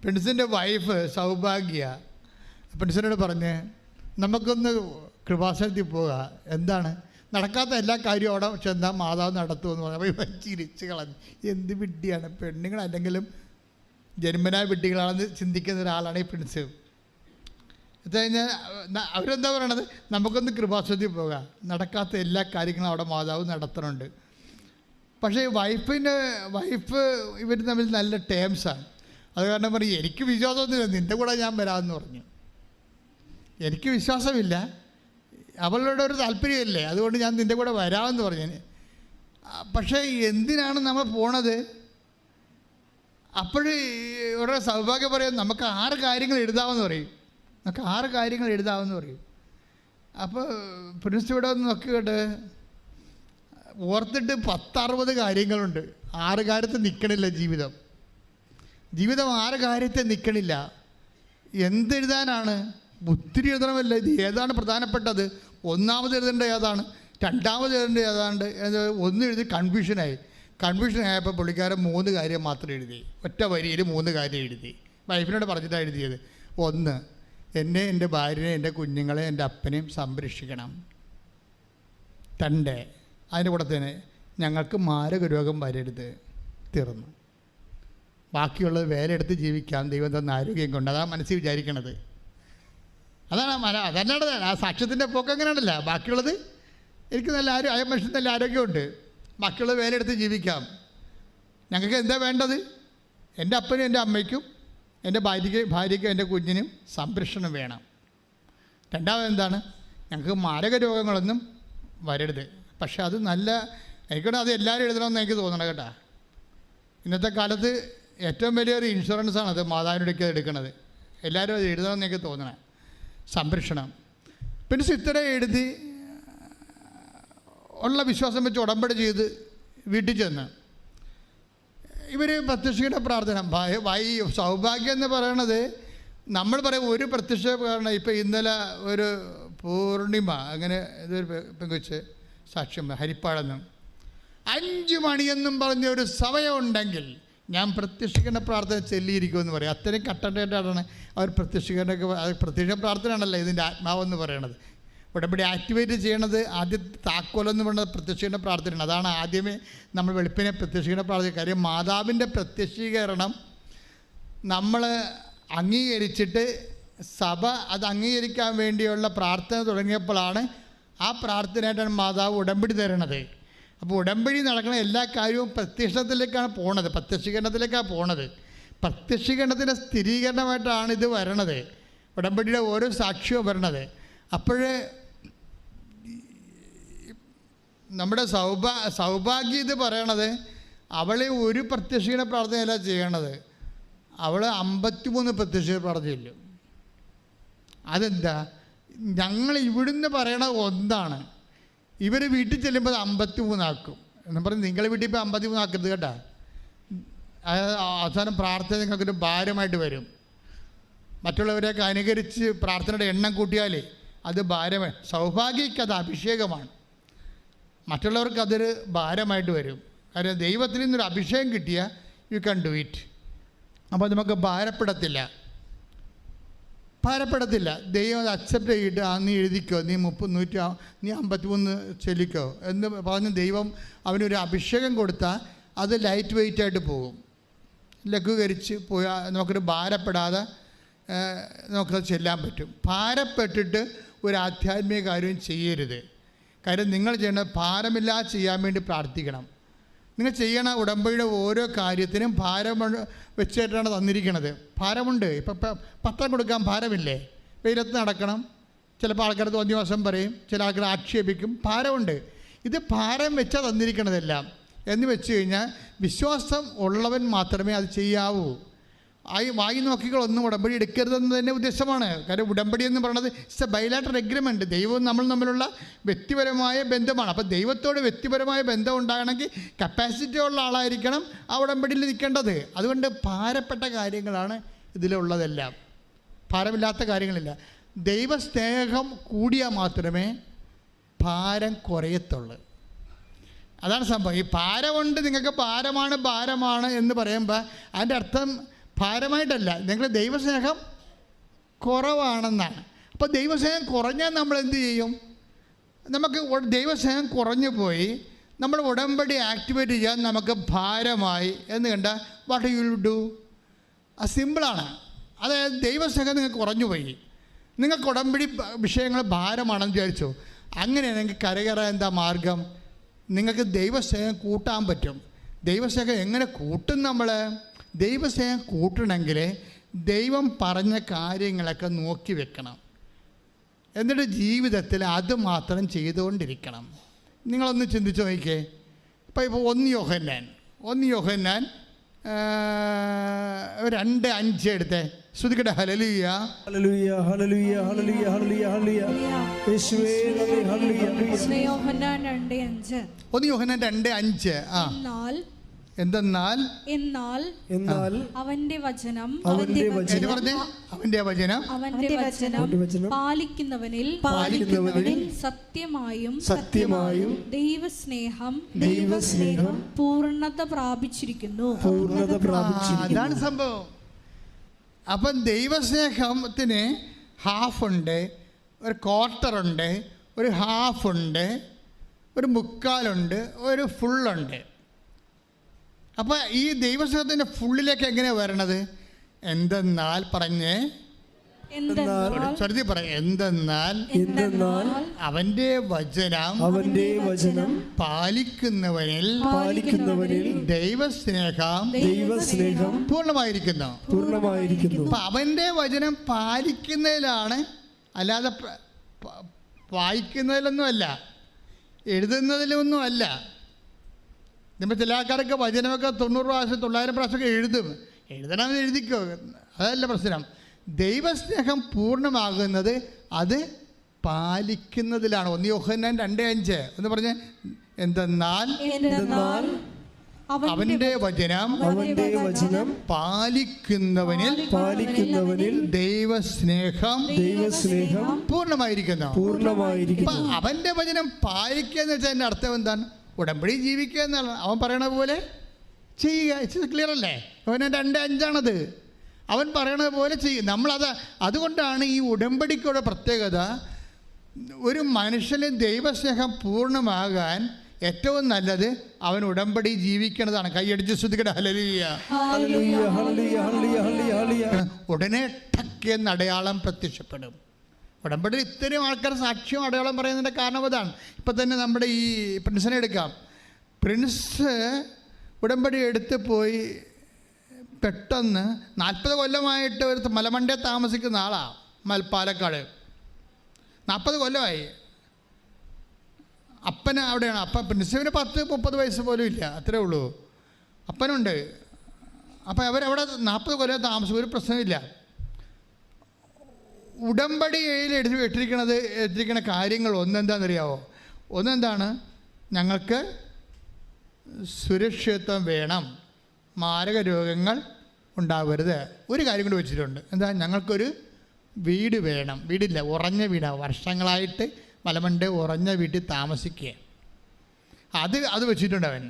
പ്രിൻസിൻ്റെ വൈഫ് സൗഭാഗ്യ പ്രിൻസിനോട് പറഞ്ഞ് നമുക്കൊന്ന് കൃപാസനത്തിൽ പോവുക. എന്താണ് നടക്കാത്ത എല്ലാ കാര്യവും അവിടെ ചെന്നാൽ മാതാവ് നടത്തുമെന്ന് പറഞ്ഞപ്പോൾ ചിരിച്ച് കളഞ്ഞു. എന്ത് വിഡ്ഢിയാണ്, പെണ്ണുങ്ങളല്ലെങ്കിലും ജന്മനായ വിഡ്ഢികളാണെന്ന് ചിന്തിക്കുന്ന ഒരാളാണ് ഈ പ്രിൻസ്. എന്ന് കഴിഞ്ഞാൽ അവരെന്താ പറയണത്, നമുക്കൊന്ന് കൃപാസനത്തിൽ പോകാം, നടക്കാത്ത എല്ലാ കാര്യങ്ങളും അവിടെ മാതാവ് നടത്തുന്നുണ്ട്. പക്ഷേ വൈഫ് ഇവർ തമ്മിൽ നല്ല ടേംസാണ്. അത് കാരണം പറയും എനിക്ക് വിശ്വാസമൊന്നുമില്ല, നിൻ്റെ കൂടെ ഞാൻ വരാമെന്ന് പറഞ്ഞു. എനിക്ക് വിശ്വാസമില്ല, അവളുടെ ഒരു താല്പര്യമല്ലേ, അതുകൊണ്ട് ഞാൻ നിൻ്റെ കൂടെ വരാമെന്ന് പറഞ്ഞു. പക്ഷേ എന്തിനാണ് നമ്മൾ പോണത്? അപ്പോഴ് ഇവിടെ സൗഭാഗ്യം പറയും നമുക്ക് 6 കാര്യങ്ങൾ എഴുതാമെന്ന് പറയും. നമുക്ക് 6 കാര്യങ്ങൾ എഴുതാമെന്ന് പറയും. അപ്പോൾ പ്രിൻസ് ഇവിടെ ഒന്ന് നോക്കിയിട്ട് ഓർത്തിട്ട് 10-60 കാര്യങ്ങളുണ്ട്. 6 കാര്യത്തിൽ നിൽക്കണില്ല ജീവിതം 6 കാര്യത്തിൽ നിൽക്കണില്ല. എന്തെഴുതാനാണ്? ഒത്തിരി എഴുതണമല്ല. ഇത് ഏതാണ് പ്രധാനപ്പെട്ടത്? ഒന്നാമത് എഴുതേണ്ട ഏതാണ്, രണ്ടാമത് എഴുതേണ്ട ഏതാണ്ട് ഒന്നും എഴുതി കൺഫ്യൂഷനായപ്പോൾ പുള്ളിക്കാരൻ 3 കാര്യം മാത്രം എഴുതി. ഒറ്റ വരിയിൽ 3 കാര്യം എഴുതി. വൈഫിനോട് പറഞ്ഞിട്ടാണ് എഴുതിയത്. 1, എന്നെ, എൻ്റെ ഭാര്യനെ, എൻ്റെ കുഞ്ഞുങ്ങളെ, എൻ്റെ അപ്പനെയും സംരക്ഷിക്കണം. 2, അതിൻ്റെ കൂടെ തന്നെ ഞങ്ങൾക്ക് മാരക രോഗം വരരുത്. തീർന്നു. ബാക്കിയുള്ളത് വേലയെടുത്ത് ജീവിക്കാം ദൈവം തന്ന ആരോഗ്യം കൊണ്ട്. അതാണ് മനസ്സിൽ വിചാരിക്കണത്. അതല്ലാണ്ട് ആ സാക്ഷ്യത്തിൻ്റെ പോക്ക് അങ്ങനെയാണല്ല. ബാക്കിയുള്ളത് എനിക്ക് മനുഷ്യൻ നല്ല ആരോഗ്യമുണ്ട്, ബാക്കിയുള്ളത് വേലയെടുത്ത് ജീവിക്കാം. ഞങ്ങൾക്ക് എന്താ വേണ്ടത്? എൻ്റെ അപ്പനും എൻ്റെ അമ്മയ്ക്കും എൻ്റെ ഭാര്യയ്ക്കും എൻ്റെ കുഞ്ഞിനും സംരക്ഷണം വേണം. 2ാമത് എന്താണ്? ഞങ്ങൾക്ക് മാരക രോഗങ്ങളൊന്നും വരരുത്. പക്ഷെ അത് നല്ല എനിക്കൂടെ അത് എല്ലാവരും എഴുതണമെന്ന് എനിക്ക് തോന്നണം കേട്ടോ. ഇന്നത്തെ കാലത്ത് ഏറ്റവും വലിയൊരു ഇൻഷുറൻസാണത് മാതാവിനോടൊക്കെ എടുക്കുന്നത്. എല്ലാവരും അത് എഴുതണമെന്ന് എനിക്ക് തോന്നണേ. സംരക്ഷണം. പിന്നെ ഇത്ര എഴുതി ഉള്ള വിശ്വാസം വെച്ച് ഉടമ്പടി ചെയ്ത് വീട്ടിൽ ചെന്ന് ഇവർ പ്രത്യക്ഷയുടെ പ്രാർത്ഥന. സൗഭാഗ്യം എന്ന് പറയണത് നമ്മൾ പറയും ഒരു പ്രത്യക്ഷ കാരണം. ഇപ്പം ഇന്നലെ ഒരു പൂർണിമ അങ്ങനെ ഇതൊരു പെങ്കൊച്ച് സാക്ഷ്യം ഹരിപ്പാടെന്നും 5 മണിയെന്നും പറഞ്ഞ ഒരു സമയമുണ്ടെങ്കിൽ ഞാൻ പ്രത്യക്ഷീകരണ പ്രാർത്ഥന ചൊല്ലിയിരിക്കുമെന്ന് പറയും. അത്രയും കട്ടൻ്റായിട്ടാണ് അവർ പ്രത്യക്ഷ പ്രാർത്ഥനയാണല്ലോ ഇതിൻ്റെ ആത്മാവെന്ന് പറയണത്. ഉടമ്പടി ആക്ടിവേറ്റ് ചെയ്യണത് ആദ്യത്തെ താക്കോലെന്ന് പറയുന്നത് പ്രത്യക്ഷീകരണ പ്രാർത്ഥനയാണ്. അതാണ് ആദ്യമേ നമ്മൾ വെളുപ്പിനെ പ്രത്യക്ഷീകരണ പ്രാർത്ഥന. കാര്യം മാതാവിൻ്റെ പ്രത്യക്ഷീകരണം നമ്മൾ അംഗീകരിച്ചിട്ട് സഭ അത് അംഗീകരിക്കാൻ വേണ്ടിയുള്ള പ്രാർത്ഥന തുടങ്ങിയപ്പോഴാണ് ആ പ്രാർത്ഥനയായിട്ടാണ് മാതാവ് ഉടമ്പടി തരണത്. അപ്പോൾ ഉടമ്പടി നടക്കുന്ന എല്ലാ കാര്യവും പ്രത്യക്ഷത്തിലേക്കാണ് പോണത്, പ്രത്യക്ഷീകരണത്തിലേക്കാണ് പോണത്. പ്രത്യക്ഷീകരണത്തിൻ്റെ സ്ഥിരീകരണമായിട്ടാണ് ഇത് വരണത്, ഉടമ്പടിയുടെ ഓരോ സാക്ഷ്യവും വരണത്. അപ്പോഴേ നമ്മുടെ സൗഭാഗ്യം ഇത് പറയണത് അവൾ ഒരു പ്രത്യക്ഷീകരണ പ്രാർത്ഥനയല്ല ചെയ്യണത്, അവൾ 53 പ്രത്യക്ഷീകരണ പ്രാർത്ഥന ചൊല്ലും. അതെന്താ? ഞങ്ങൾ ഇവിടുന്ന് പറയണത് ഒന്നാണ്, ഇവർ വീട്ടിൽ ചെല്ലുമ്പോൾ 53 ആക്കും എന്ന് പറഞ്ഞ് നിങ്ങളെ വീട്ടിൽ ഇപ്പോൾ 53 ആക്കരുത് കേട്ടോ. അവസാനം പ്രാർത്ഥന നിങ്ങൾക്കൊരു ഭാരമായിട്ട് വരും. മറ്റുള്ളവരെയൊക്കെ അനുകരിച്ച് പ്രാർത്ഥനയുടെ എണ്ണം കൂട്ടിയാൽ അത് ഭാരമായി. സൗഭാഗ്യക്ക് അത് അഭിഷേകമാണ്, മറ്റുള്ളവർക്ക് അതൊരു ഭാരമായിട്ട് വരും. കാരണം ദൈവത്തിൽ നിന്നൊരു അഭിഷേകം കിട്ടിയാൽ യു ക്യാൻ ഡു ഇറ്റ്. അപ്പോൾ നമുക്ക് ഭാരപ്പെടത്തില്ല. ദൈവം അത് അക്സെപ്റ്റ് ചെയ്തിട്ട് നീ എഴുതിക്കോ, നീ 53 ചൊല്ലിക്കോ എന്ന് പറഞ്ഞ് ദൈവം അവനൊരു അഭിഷേകം കൊടുത്താൽ അത് ലൈറ്റ് വെയ്റ്റായിട്ട് പോകും. ലഘൂകരിച്ച് പോയാൽ നമുക്കൊരു ഭാരപ്പെടാതെ നമുക്കത് ചെല്ലാൻ പറ്റും. ഭാരപ്പെട്ടിട്ട് ഒരു ആധ്യാത്മിക കാര്യവും ചെയ്യരുത്. കാര്യം നിങ്ങൾ ചെയ്യേണ്ട ഭാരമില്ലാതെ ചെയ്യാൻ വേണ്ടി പ്രാർത്ഥിക്കണം. നിങ്ങൾ ചെയ്യണ ഉടമ്പടിയുടെ ഓരോ കാര്യത്തിനും ഭാരം വെച്ചിട്ടാണ് തന്നിരിക്കുന്നത്. ഭാരമുണ്ട്. ഇപ്പം പത്രം കൊടുക്കാൻ ഭാരമില്ലേ? വെയിലത്ത് നടക്കണം. ചിലപ്പോൾ ആൾക്കാർ തോന്നിയ ദിവസം പറയും, ചില ആൾക്കാർ ആക്ഷേപിക്കും. ഭാരമുണ്ട്. ഇത് ഭാരം വെച്ചാൽ തന്നിരിക്കണതെല്ലാം എന്ന് വെച്ച് കഴിഞ്ഞാൽ വിശ്വാസം ഉള്ളവൻ മാത്രമേ അത് ചെയ്യാവൂ. വായി നോക്കികളൊന്നും ഉടമ്പടി എടുക്കരുതെന്ന് തന്നെ ഉദ്ദേശമാണ്. കാരണം ഉടമ്പടി എന്ന് പറയുന്നത് ഇറ്റ്സ് എ ബൈലാറ്ററൽ എഗ്രിമെൻറ്റ്. ദൈവവും നമ്മൾ തമ്മിലുള്ള വ്യക്തിപരമായ ബന്ധമാണ്. അപ്പോൾ ദൈവത്തോട് വ്യക്തിപരമായ ബന്ധം ഉണ്ടാകണമെങ്കിൽ കപ്പാസിറ്റി ഉള്ള ആളായിരിക്കണം ആ ഉടമ്പടിയിൽ നിൽക്കേണ്ടത്. അതുകൊണ്ട് ഭാരപ്പെട്ട കാര്യങ്ങളാണ് ഇതിലുള്ളതെല്ലാം, ഭാരമില്ലാത്ത കാര്യങ്ങളില്ല. ദൈവസ്നേഹം കൂടിയാൽ മാത്രമേ ഭാരം കുറയത്തുള്ളൂ. അതാണ് സംഭവം. ഈ ഭാരമുണ്ട്, നിങ്ങൾക്ക് ഭാരമാണ് എന്ന് പറയുമ്പോൾ അതിൻ്റെ അർത്ഥം ഭാരമായിട്ടല്ല, നിങ്ങൾ ദൈവസ്നേഹം കുറവാണെന്നാണ്. അപ്പോൾ ദൈവസ്നേഹം കുറഞ്ഞാൽ നമ്മൾ എന്ത് ചെയ്യും? നമുക്ക് ദൈവസ്നേഹം കുറഞ്ഞു പോയി നമ്മൾ ഉടമ്പടി ആക്ടിവേറ്റ് ചെയ്യാൻ നമുക്ക് ഭാരമായി എന്ന് കണ്ടാൽ വാട്ട് യു വിൽ ഡു? അത് സിമ്പിളാണ്. അതായത് ദൈവസ്നേഹം നിങ്ങൾക്ക് കുറഞ്ഞു പോയി, നിങ്ങൾക്ക് ഉടമ്പടി വിഷയങ്ങൾ ഭാരമാണെന്ന് വിചാരിച്ചു. അങ്ങനെയാണെങ്കിൽ കരകയറാൻ എന്താ മാർഗം? നിങ്ങൾക്ക് ദൈവസ്നേഹം കൂട്ടാൻ പറ്റും. ദൈവസ്നേഹം എങ്ങനെ കൂട്ടും? നമ്മൾ ദൈവസ്നേഹം കൂട്ടണമെങ്കിൽ ദൈവം പറഞ്ഞ കാര്യങ്ങളൊക്കെ നോക്കി വെക്കണം. എന്നിട്ട് ജീവിതത്തിൽ അത് മാത്രം ചെയ്തുകൊണ്ടിരിക്കണം. നിങ്ങളൊന്ന് ചിന്തിച്ച് നോക്കിക്കേ. ഇപ്പോൾ 1 യോഹന്നാൻ 2:5 എടുത്തേ. ശ്രുതിക്കട്ടെ. ഹല്ലേലൂയ ഹല്ലേലൂയ ഹല്ലേലൂയ ഹല്ലേലൂയ ഹല്ലേലൂയ ഹല്ലേലൂയ യേശുവേ നന്ദി. ഹല്ലേലൂയ. യോഹന്നാൻ 2:5. 1 യോഹന്നാൻ 2:5. എന്നാൽ അവന്റെ വചനം പാലിക്കുന്നവനിൽ സത്യമായും ദൈവസ്നേഹം പൂർണ്ണത പ്രാപിച്ചിരിക്കുന്നു. അതാണ് സംഭവം. അപ്പം ദൈവസ്നേഹത്തിന് ഹാഫുണ്ട്, ഒരു ക്വാർട്ടറുണ്ട്, ഒരു ഹാഫുണ്ട്, ഒരു മുക്കാലുണ്ട്, ഒരു ഫുള്ളുണ്ട്. അപ്പോൾ ഈ ദൈവസ്നേഹത്തിൻ്റെ ഫുള്ളിലേക്ക് എങ്ങനെയാണ് വരണത്? എന്തെന്നാൽ പറഞ്ഞേ, ചെറുതി പറ. എന്തെന്നാൽ അവന്റെ വചനം പാലിക്കുന്നവനിൽ ദൈവസ്നേഹം പൂർണ്ണമായിരിക്കുന്നു. അപ്പം അവന്റെ വചനം പാലിക്കുന്നതിലാണ്, അല്ലാതെ വായിക്കുന്നതിലൊന്നുമല്ല, എഴുതുന്നതിലൊന്നുമല്ല. നമ്മൾ ചില ആൾക്കാരൊക്കെ വചനമൊക്കെ 90 പ്രാവശ്യം 900 പ്രാവശ്യമൊക്കെ എഴുതണമെന്ന് എഴുതിക്കോ, അതല്ല പ്രശ്നം. ദൈവസ്നേഹം പൂർണ്ണമാകുന്നത് അത് പാലിക്കുന്നതിലാണ്. 1 യോഹന്നാൻ 2:5 എന്ന് പറഞ്ഞ്. എന്തെന്നാൽ അവന്റെ വചനം പാലിക്കുന്നവനിൽ ദൈവസ്നേഹം പൂർണ്ണമായിരിക്കുന്നു. അവന്റെ വചനം പാലിക്കുക എന്ന് വെച്ചാൽ അതിൻ്റെ അർത്ഥം എന്താണ്? ഉടമ്പടി ജീവിക്കുക എന്നാണ്. അവൻ പറയണ പോലെ ചെയ്യുക. ഇറ്റ്സ് ക്ലിയർ അല്ലേ? അവൻ 2:5 അവൻ പറയണത് പോലെ ചെയ്യും. അതുകൊണ്ടാണ് ഈ ഉടമ്പടിക്കുള്ള പ്രത്യേകത. ഒരു മനുഷ്യന് ദൈവസ്നേഹം പൂർണ്ണമാകാൻ ഏറ്റവും നല്ലത് അവൻ ഉടമ്പടി ജീവിക്കണതാണ്. കൈയടിച്ച് ശ്രുതിക്കട്ടെ. ഹല്ലേലൂയ. ഉടനെ ടക്ക് എന്ന അടയാളം പ്രത്യക്ഷപ്പെടും. ഉടമ്പടി ഇത്രയും ആൾക്കാർ സാക്ഷ്യം അടയാളം പറയുന്നതിൻ്റെ കാരണം അതാണ്. ഇപ്പം തന്നെ നമ്മുടെ ഈ പ്രിൻസിനെ എടുക്കാം. പ്രിൻസ് ഉടമ്പടി എടുത്ത് പോയി പെട്ടെന്ന് 40 കൊല്ലമായിട്ട് ഒരു മലമണ്ടേ താമസിക്കുന്ന ആളാണ്, പാലക്കാട്. 40 കൊല്ലമായി. അപ്പന് അവിടെയാണ്. അപ്പം പ്രിൻസിന് 10-30 വയസ്സ് പോലും ഇല്ല, അത്രേ ഉള്ളൂ. അപ്പനുണ്ട്. അപ്പം അവരവിടെ 40 കൊല്ലം താമസിക്കും, ഒരു പ്രശ്നമില്ല. ഉടമ്പടിയിൽ എടുത്തിരിക്കുന്ന കാര്യങ്ങൾ ഒന്നെന്താണെന്നറിയാവോ? ഒന്നെന്താണ്? ഞങ്ങൾക്ക് സുരക്ഷിതത്വം വേണം, മാരക രോഗങ്ങൾ ഉണ്ടാവരുത്. ഒരു കാര്യം കൂടി വെച്ചിട്ടുണ്ട്. എന്താ? ഞങ്ങൾക്കൊരു വീട് വേണം. വീടില്ല, ഉറഞ്ഞ വീടാണ്. വർഷങ്ങളായിട്ട് മലമണ്ട് ഉറഞ്ഞ വീട്ടിൽ താമസിക്കുക. അത് വെച്ചിട്ടുണ്ട് അവൻ.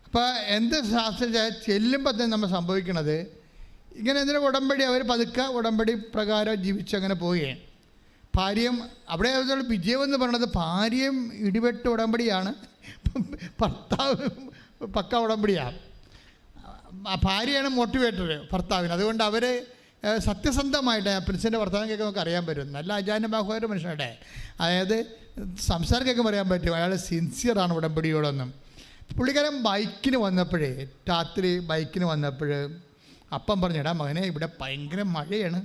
അപ്പോൾ എന്ത് ശാസ്ത്രം ചെല്ലുമ്പോൾ തന്നെ നമ്മൾ സംഭവിക്കണത് ഇങ്ങനെ എന്തിനാ ഉടമ്പടി അവർ പതുക്കെ ഉടമ്പടി പ്രകാരം ജീവിച്ചങ്ങനെ പോവുകയാണ്. ഭാര്യയും അവിടെ വിജയം എന്ന് പറയുന്നത് ഭാര്യയും ഇടിവെട്ട് ഉടമ്പടിയാണ്, ഭർത്താവ് പക്ക ഉടമ്പടിയാണ്. ഭാര്യയാണ് മോട്ടിവേറ്റർ ഭർത്താവിന്. അതുകൊണ്ട് അവർ സത്യസന്ധമായിട്ട് പ്രിൻസിൻ്റെ വർത്തമാനം കേൾക്കുമ്പോൾ നമുക്ക് അറിയാൻ പറ്റും. നല്ല അജാനബാഹുവായ മനുഷ്യരുടെ, അതായത് സംസാരം കേൾക്കുമ്പോൾ അറിയാൻ പറ്റും അയാൾ സിൻസിയറാണ് ഉടമ്പടിയോടൊന്നും. പുള്ളിക്കാരൻ ബൈക്കിന് വന്നപ്പോഴേ, രാത്രി ബൈക്കിന് വന്നപ്പോൾ അപ്പം പറഞ്ഞു, എടാ മകനെ ഇവിടെ ഭയങ്കര മഴയാണ്,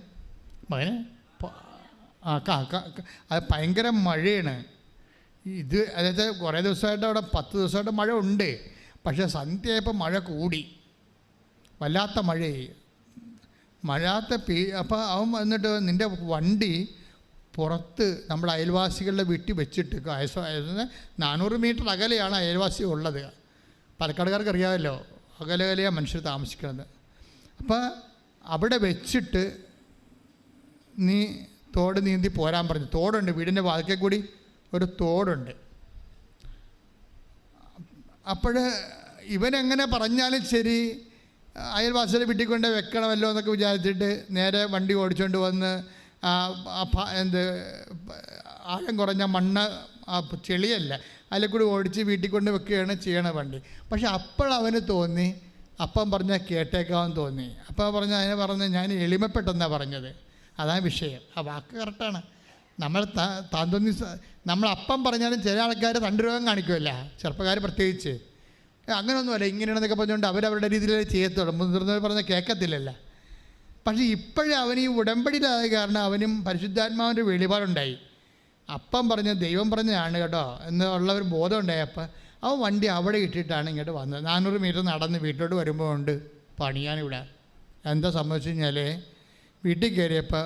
മകനെ അത് ഭയങ്കര മഴയാണ്. ഇത് അതായത് കുറേ ദിവസമായിട്ട് അവിടെ 10 ദിവസമായിട്ട് മഴ ഉണ്ട്, പക്ഷേ സന്ധ്യയായപ്പോൾ മഴ കൂടി, വല്ലാത്ത മഴയായി. അപ്പോൾ അവൻ വന്നിട്ട് നിൻ്റെ വണ്ടി പുറത്ത് നമ്മുടെ അയൽവാസികളുടെ വീട്ടിൽ വെച്ചിട്ട് 400 മീറ്റർ അകലെയാണ് അയൽവാസി ഉള്ളത്. പാലക്കാടുകാർക്ക് അറിയാമല്ലോ, അകലെയാണ് മനുഷ്യർ താമസിക്കുന്നത്. അപ്പോൾ അവിടെ വെച്ചിട്ട് നീ തോട് നീന്തി പോരാൻ പറഞ്ഞു. തോടുണ്ട്, വീടിൻ്റെ വാതിക്കൽ കൂടി ഒരു തോടുണ്ട്. അപ്പോൾ ഇവനെങ്ങനെ പറഞ്ഞാലും ശരി അയൽവാസിയുടെ വീട്ടിൽ കൊണ്ട് വെക്കണമല്ലോ എന്നൊക്കെ വിചാരിച്ചിട്ട് നേരെ വണ്ടി ഓടിച്ചുകൊണ്ട് വന്ന് ആഴം കുറഞ്ഞ മണ്ണ് ചെളിയല്ല അതിൽ കൂടി ഓടിച്ച് വീട്ടിൽ കൊണ്ട് വെക്കുകയാണ് ചെയ്യണ വണ്ടി. പക്ഷെ അപ്പോഴവന് തോന്നി, അപ്പം പറഞ്ഞാൽ കേട്ടേക്കാമെന്ന് തോന്നി. അപ്പോൾ അതിനെ പറഞ്ഞ് ഞാൻ എളിമപ്പെട്ടെന്നാണ് പറഞ്ഞത്. അതാണ് വിഷയം. ആ വാക്ക് കറക്റ്റാണ്. നമ്മൾ താന്തോന്നി നമ്മൾ അപ്പം പറഞ്ഞാലും ചില ആൾക്കാർ തണ്ടുരോഗം കാണിക്കുമല്ല, ചെറുപ്പക്കാർ പ്രത്യേകിച്ച്. അങ്ങനെയൊന്നുമല്ല, ഇങ്ങനെയാണെന്നൊക്കെ പറഞ്ഞുകൊണ്ട് അവരവരുടെ രീതിയിൽ ചെയ്യത്തുള്ളൂ. മുതിർന്നവർ പറഞ്ഞാൽ കേൾക്കത്തില്ലല്ല. പക്ഷേ ഇപ്പോഴും അവൻ ഈ ഉടമ്പടിയിലായ കാരണം അവനും പരിശുദ്ധാത്മാവിൻ്റെ വെളിപാടുണ്ടായി. അപ്പം പറഞ്ഞ ദൈവം പറഞ്ഞതാണ് കേട്ടോ എന്നുള്ള ഒരു ബോധം ഉണ്ടായപ്പോൾ അവൻ വണ്ടി അവിടെ ഇട്ടിട്ടാണ് ഇങ്ങോട്ട് വന്നത്. 400 മീറ്റർ നടന്ന് വീട്ടിലോട്ട് വരുമ്പോൾ ഉണ്ട് പണിയാനിവിടെ. എന്താ സംഭവിച്ചു കഴിഞ്ഞാൽ വീട്ടിൽ കയറിയപ്പോൾ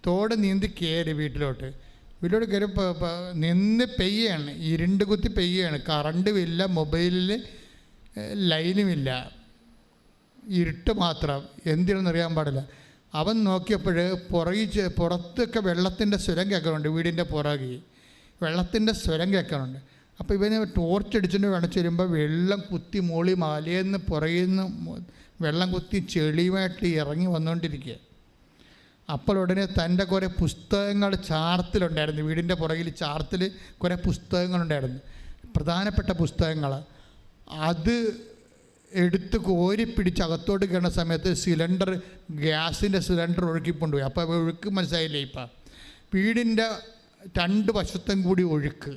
തോട് നീന്തി കയറി വീട്ടിലോട്ട് കയറിയപ്പോൾ നിന്ന് പെയ്യാണ്, ഇരുണ്ട് കുത്തി പെയ്യാണ്. കറണ്ടുമില്ല, മൊബൈലിൽ ലൈനുമില്ല, ഇരുട്ട് മാത്രം. എന്തിനെന്നറിയാൻ പാടില്ല. അവൻ നോക്കിയപ്പോൾ പുറത്തൊക്കെ വെള്ളത്തിൻ്റെ സ്വരം കേൾക്കുന്നുണ്ട്. വീടിൻ്റെ പുറകിൽ വെള്ളത്തിൻ്റെ സ്വരം കേൾക്കുന്നുണ്ട്. അപ്പോൾ ഇവന് ടോർച്ച് അടിച്ചിട്ട് വേണച്ച് വരുമ്പോൾ വെള്ളം കുത്തി മോളി മലയെന്ന് പുറകിൽ നിന്ന് വെള്ളം കുത്തി ചെളിയുമായിട്ട് ഇറങ്ങി വന്നുകൊണ്ടിരിക്കുക. അപ്പോൾ ഉടനെ തൻ്റെ കുറേ പുസ്തകങ്ങൾ ചാർത്തിലുണ്ടായിരുന്നു. വീടിൻ്റെ പുറകിൽ ചാർത്തിൽ കുറേ പുസ്തകങ്ങളുണ്ടായിരുന്നു, പ്രധാനപ്പെട്ട പുസ്തകങ്ങൾ. അത് എടുത്ത് കോരി പിടിച്ച് അകത്തോട്ട് കയറുന്ന സമയത്ത് ഗ്യാസിൻ്റെ സിലിണ്ടർ ഒഴുക്കിക്കൊണ്ടുപോയി. അപ്പോൾ ഒഴുക്ക് മനസ്സിലായില്ലേ? ഇപ്പം വീടിൻ്റെ 2 വശത്തും കൂടി ഒഴുക്ക്,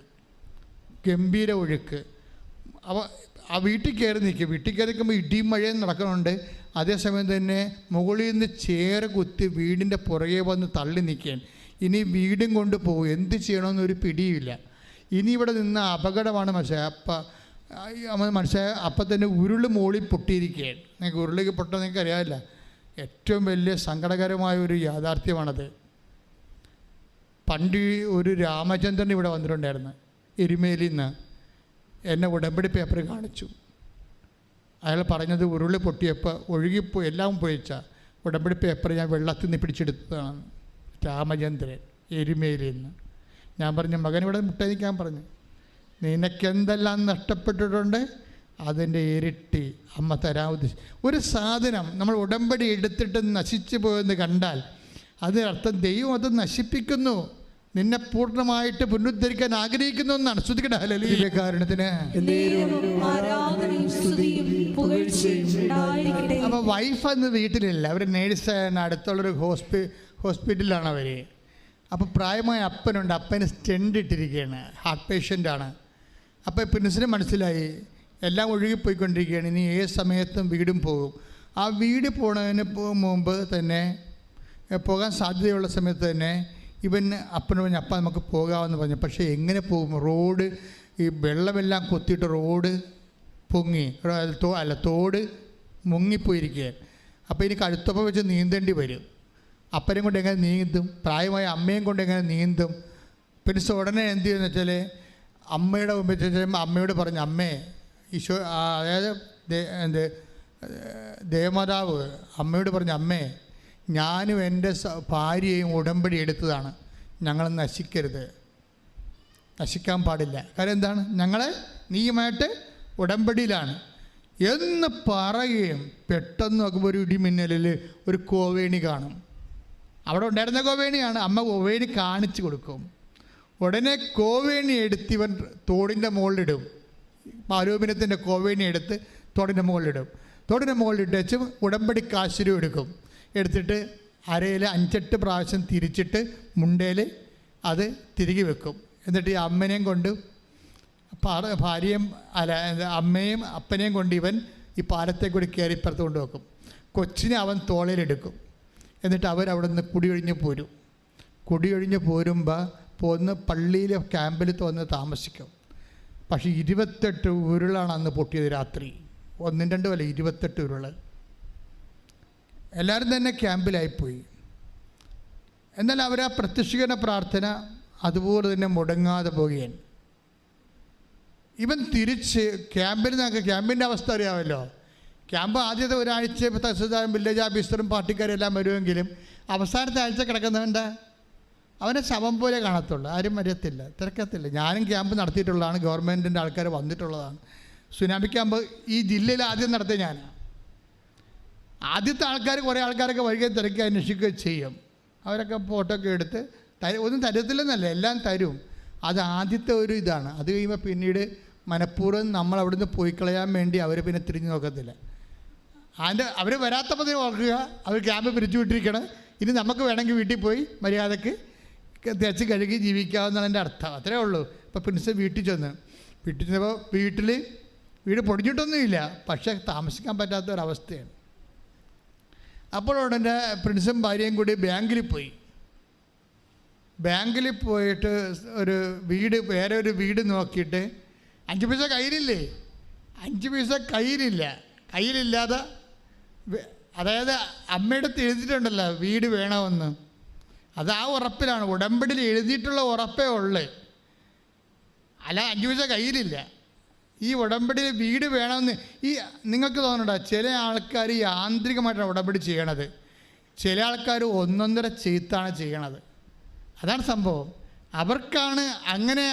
ഗംഭീര ഒഴുക്ക്. അപ്പോൾ ആ വീട്ടിൽ കയറി നിൽക്കും. വീട്ടിൽ കയറി നിൽക്കുമ്പോൾ ഇടിയും മഴയും നടക്കുന്നുണ്ട്. അതേസമയം തന്നെ മുകളിൽ നിന്ന് ചേര കുത്തി വീടിൻ്റെ പുറകെ വന്ന് തള്ളി നിൽക്കുകയാണ്. ഇനി വീടും കൊണ്ട് പോകും, എന്ത് ചെയ്യണമെന്നൊരു പിടിയില്ല. ഇനി ഇവിടെ നിന്ന് അപകടമാണ് മനസ്സിലായി. മനസ്സിലായ അപ്പം തന്നെ ഉരുള് മോളിൽ പൊട്ടിയിരിക്കുകയാണ്. നിങ്ങൾക്ക് ഉരുളിക്ക് പൊട്ടാൻ നിങ്ങൾക്ക് അറിയാമില്ല. ഏറ്റവും വലിയ സങ്കടകരമായ ഒരു യാഥാർത്ഥ്യമാണത്. പണ്ട് ഒരു രാമചന്ദ്രൻ ഇവിടെ വന്നിട്ടുണ്ടായിരുന്നു എരുമേലിയിൽ നിന്ന്. എന്നെ ഉടമ്പടി പേപ്പർ കാണിച്ചു. അയാൾ പറഞ്ഞത് ഉരുളി പൊട്ടിയപ്പോൾ ഒഴുകിപ്പോയി, എല്ലാം പോയിച്ചാൽ ഉടമ്പടി പേപ്പർ ഞാൻ വെള്ളത്തിൽ നിന്ന് പിടിച്ചെടുത്തതാണ്. രാമചന്ദ്രൻ എരുമേലിയിൽ നിന്ന്. ഞാൻ പറഞ്ഞു, മകൻ ഇവിടെ മുട്ടനിക്കാൻ പറഞ്ഞു, നിനക്കെന്തെല്ലാം നഷ്ടപ്പെട്ടിട്ടുണ്ട് അതിൻ്റെ ഇരട്ടി അമ്മ തരാൻ ഉദ്ദേശിച്ചു. ഒരു സാധനം നമ്മൾ ഉടമ്പടി എടുത്തിട്ട് നശിച്ചു പോയെന്ന് കണ്ടാൽ അതിനർത്ഥം ദൈവം അത് നശിപ്പിക്കുന്നു, നിന്നെ പൂർണ്ണമായിട്ട് പുനരുദ്ധരിക്കാൻ ആഗ്രഹിക്കുന്നു എന്നാണ്. ശ്രദ്ധിക്കട്ടെ. ഹല്ലേലൂയ. കാരണത്തിന് അപ്പോൾ വൈഫ് അന്ന് വീട്ടിലില്ല, അവർ നേഴ്സാണ്, അടുത്തുള്ളൊരു ഹോസ്പിറ്റലിലാണ് അവർ. അപ്പോൾ പ്രായമായ അപ്പനുണ്ട്, അപ്പന് സ്റ്റെൻഡ് ഇട്ടിരിക്കുകയാണ്, ഹാർട്ട് പേഷ്യൻ്റാണ്. അപ്പോൾ പ്രിൻസിന് മനസ്സിലായി എല്ലാം ഒഴുകിപ്പോയിക്കൊണ്ടിരിക്കുകയാണ്, ഇനി ഏത് സമയത്തും വീടും പോകും. ആ വീട് പോണതിന് മുമ്പ് തന്നെ, പോകാൻ സാധ്യതയുള്ള സമയത്ത് തന്നെ ഇവൻ അപ്പന് പറഞ്ഞു, അപ്പ നമുക്ക് പോകാമെന്ന് പറഞ്ഞു. പക്ഷേ എങ്ങനെ പോകും? റോഡ് ഈ വെള്ളമെല്ലാം കൊത്തിയിട്ട് റോഡ് പൊങ്ങി, തോട് മുങ്ങിപ്പോയിരിക്കുകയാണ്. അപ്പോൾ ഇനി കഴുത്തൊപ്പം വെച്ച് നീന്തേണ്ടി വരും. അപ്പനെയും കൊണ്ട് എങ്ങനെ നീന്തും? പ്രായമായ അമ്മയും കൊണ്ട് എങ്ങനെ നീന്തും? പിന്നെ ഉടനെ എന്ത് ചെയ്യുമെന്ന് വെച്ചാൽ അമ്മയുടെ മുമ്പിൽ അമ്മയോട് പറഞ്ഞു, അമ്മേ ഈശോ, അതായത് ദേവമാതാവ് അമ്മയോട് പറഞ്ഞു, അമ്മേ, ഞാനും എൻ്റെ ഭാര്യയും ഉടമ്പടി എടുത്തതാണ്, ഞങ്ങൾ നശിക്കരുത്, നശിക്കാൻ പാടില്ല. കാര്യം എന്താണ്? ഞങ്ങൾ നീയുമായിട്ട് ഉടമ്പടിയിലാണ് എന്ന് പറയുകയും പെട്ടെന്ന് നോക്കുമ്പോൾ ഒരു ഇടിമിന്നലിൽ ഒരു കോവേണി കാണും. അവിടെ ഉണ്ടായിരുന്ന കോവേണിയാണ്. അമ്മ കോവേണി കാണിച്ചു കൊടുക്കും. ഉടനെ കോവേണി എടുത്ത് ഇവൻ തോടിൻ്റെ മുകളിലിടും. ആരോപണത്തിൻ്റെ കോവേണി എടുത്ത് തോടിൻ്റെ മുകളിലിടും. തോടിൻ്റെ മുകളിലിട്ട് വെച്ച് ഉടമ്പടി കാശുരു എടുക്കും. എടുത്തിട്ട് അരയിൽ 5-8 പ്രാവശ്യം തിരിച്ചിട്ട് മുണ്ടയിൽ അത് തിരികെ വെക്കും. എന്നിട്ട് ഈ അമ്മനെയും കൊണ്ട് ഭാര്യയും അമ്മയും അപ്പനെയും കൊണ്ട് ഇവൻ ഈ പാലത്തെ കൂടി കയറി ഇപ്പുറത്ത് കൊണ്ട് വെക്കും. കൊച്ചിനെ അവൻ തോളയിലെടുക്കും. എന്നിട്ട് അവരവിടെ നിന്ന് കുടിയൊഴിഞ്ഞ് പോരും. കുടിയൊഴിഞ്ഞ് പോരുമ്പോൾ പള്ളിയിൽ ക്യാമ്പിൽ തോന്ന് താമസിക്കും. പക്ഷേ 28 ഉരുളാണ് അന്ന് പൊട്ടിയത് രാത്രി. 1-2 അല്ല, 28 ഉരുൾ. എല്ലാവരും തന്നെ ക്യാമ്പിലായിപ്പോയി. എന്നാൽ അവർ ആ പ്രത്യക്ഷീകരണ പ്രാർത്ഥന അതുപോലെ തന്നെ മുടങ്ങാതെ പോവുകയാണ്. ഇവൻ തിരിച്ച് ക്യാമ്പിൻ്റെ അവസ്ഥ അറിയാമല്ലോ. ക്യാമ്പ് ആദ്യത്തെ ഒരാഴ്ച തഹസിൽദാരും വില്ലേജ് ഓഫീസറും പാർട്ടിക്കാരും എല്ലാം വരുമെങ്കിലും അവസാനത്തെ ആഴ്ച കിടക്കുന്നവൻ്റെ അവനെ ശവം പോലെ കാണത്തുള്ളൂ. ആരും അറിയത്തില്ല, തിരക്കത്തില്ല. ഞാനും ക്യാമ്പ് നടത്തിയിട്ടുള്ളതാണ്, ഗവൺമെൻറ്റിൻ്റെ ആൾക്കാർ വന്നിട്ടുള്ളതാണ്. സുനാമി ക്യാമ്പ് ഈ ജില്ലയിൽ ആദ്യം നടത്തിയ ഞാനാണ്. ആദ്യത്തെ ആൾക്കാർ കുറേ ആൾക്കാരൊക്കെ വഴിയെ തിരക്കി അന്വേഷിക്കുകയും ചെയ്യും. അവരൊക്കെ ഫോട്ടോ ഒക്കെ എടുത്ത് ഒന്നും തരത്തില്ലെന്നല്ല, എല്ലാം തരും. അത് ആദ്യത്തെ ഒരു ഇതാണ്. അത് കഴിയുമ്പോൾ പിന്നീട് മനഃപൂർവ്വം നമ്മൾ അവിടുന്ന് പോയി കളയാൻ വേണ്ടി അവർ പിന്നെ തിരിഞ്ഞു നോക്കത്തില്ല. അവർ വരാത്തപ്പോൾ ഓർക്കുക, അവർ ക്യാമ്പ് പിരിച്ചു വിട്ടിരിക്കണം, ഇനി നമുക്ക് വേണമെങ്കിൽ വീട്ടിൽ പോയി മര്യാദക്ക് തേച്ച് കഴുകി ജീവിക്കാവുന്നതിൻ്റെ അർത്ഥം. അത്രേ ഉള്ളൂ. ഇപ്പോൾ പ്രിൻസ് വീട്ടിൽ ചെന്നപ്പോൾ വീട് പൊടിഞ്ഞിട്ടൊന്നുമില്ല, പക്ഷേ താമസിക്കാൻ പറ്റാത്ത ഒരവസ്ഥയാണ്. അപ്പോൾ ഉടനെ പ്രിൻസും ഭാര്യയും കൂടി ബാങ്കിൽ പോയിട്ട് വേറെ ഒരു വീട് നോക്കിയിട്ട് 5 പൈസ കയ്യിലില്ലേ, 5 പൈസ കയ്യിലില്ലാതെ, അതായത് അമ്മയുടെ അടുത്ത് എഴുതിയിട്ടുണ്ടല്ലോ വീട് വേണമെന്ന്, അത് ആ ഉറപ്പിലാണ്. ഉടമ്പടിയിൽ എഴുതിയിട്ടുള്ള ഉറപ്പേ ഉള്ളൂ, അല്ല 5 പൈസ കയ്യിലില്ല. ഈ ഉടമ്പടിയിൽ വീട് വേണമെന്ന് നിങ്ങൾക്ക് തോന്നണ്ട. ചില ആൾക്കാർ യാന്ത്രികമായിട്ടാണ് ഉടമ്പടി ചെയ്യണത്, ചില ആൾക്കാർ 1.5 ചെയ്ത്താണ് ചെയ്യണത്. അതാണ് സംഭവം. അവർക്കാണ് അങ്ങനെ.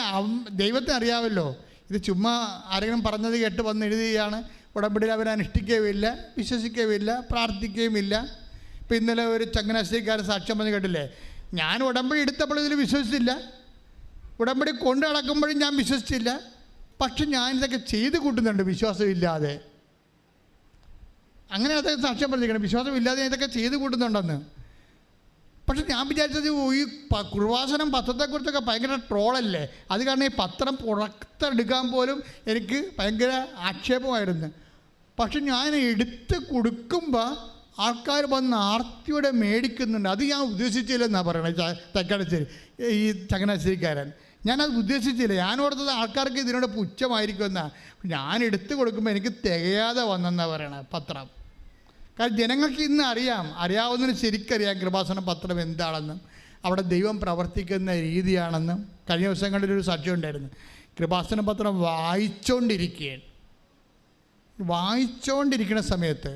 ദൈവത്തെ അറിയാമല്ലോ, ഇത് ചുമ്മാ ആരെങ്കിലും പറഞ്ഞത് കേട്ട് വന്ന് എഴുതുകയാണ്. ഉടമ്പടിയിൽ അവർ അനുഷ്ഠിക്കുകയുമില്ല, വിശ്വസിക്കുകയുമില്ല, പ്രാർത്ഥിക്കുകയുമില്ല. ഇപ്പം ഇന്നലെ ഒരു ചങ്ങനാശ്ശേരിക്കാരൻ സാക്ഷ്യം പറഞ്ഞ് കേട്ടില്ലേ, ഞാൻ ഉടമ്പടി എടുത്തപ്പോൾ ഇതിൽ വിശ്വസിച്ചില്ല, ഉടമ്പടി കൊണ്ട് നടക്കുമ്പോഴും ഞാൻ വിശ്വസിച്ചില്ല, പക്ഷെ ഞാനിതൊക്കെ ചെയ്ത് കൂട്ടുന്നുണ്ട് വിശ്വാസമില്ലാതെ. അങ്ങനെ അതൊക്കെ സാക്ഷ്യം പറഞ്ഞിരിക്കണം, വിശ്വാസമില്ലാതെ ഞാൻ ഇതൊക്കെ ചെയ്ത് കൂട്ടുന്നുണ്ടെന്ന്. പക്ഷെ ഞാൻ വിചാരിച്ചത് ഈ കൃപാസനം പത്രത്തെക്കുറിച്ചൊക്കെ ഭയങ്കര ട്രോളല്ലേ, അത് കാരണം ഈ പത്രം പുറത്തെടുക്കാൻ പോലും എനിക്ക് ഭയങ്കര ആക്ഷേപമായിരുന്നു. പക്ഷെ ഞാൻ എടുത്ത് കൊടുക്കുമ്പോൾ ആൾക്കാർ വന്ന് ആർത്തിയോടെ മേടിക്കുന്നുണ്ട്. അത് ഞാൻ ഉദ്ദേശിച്ചില്ലെന്നാണ് പറയണത് തെക്കടശ്ശേരി ഈ ചങ്ങനാശ്ശേരിക്കാരൻ. ഞാനത് ഉദ്ദേശിച്ചില്ല. ഞാൻ ഓർത്തത് ആൾക്കാർക്ക് ഇതിനോട് പുച്ഛമായിരിക്കുമെന്നാണ്. ഞാൻ എടുത്തു കൊടുക്കുമ്പോൾ എനിക്ക് തികയാതെ വന്നെന്നാണ് പറയണത് പത്രം. കാരണം ജനങ്ങൾക്ക് ഇന്ന് അറിയാവുന്നതിന് ശരിക്കറിയാം കൃപാസന പത്രം എന്താണെന്നും അവിടെ ദൈവം പ്രവർത്തിക്കുന്ന രീതിയാണെന്നും. കഴിഞ്ഞ ദിവസങ്ങളിലൊരു സാക്ഷ്യം ഉണ്ടായിരുന്നു. കൃപാസന പത്രം വായിച്ചുകൊണ്ടിരിക്കുന്ന സമയത്ത്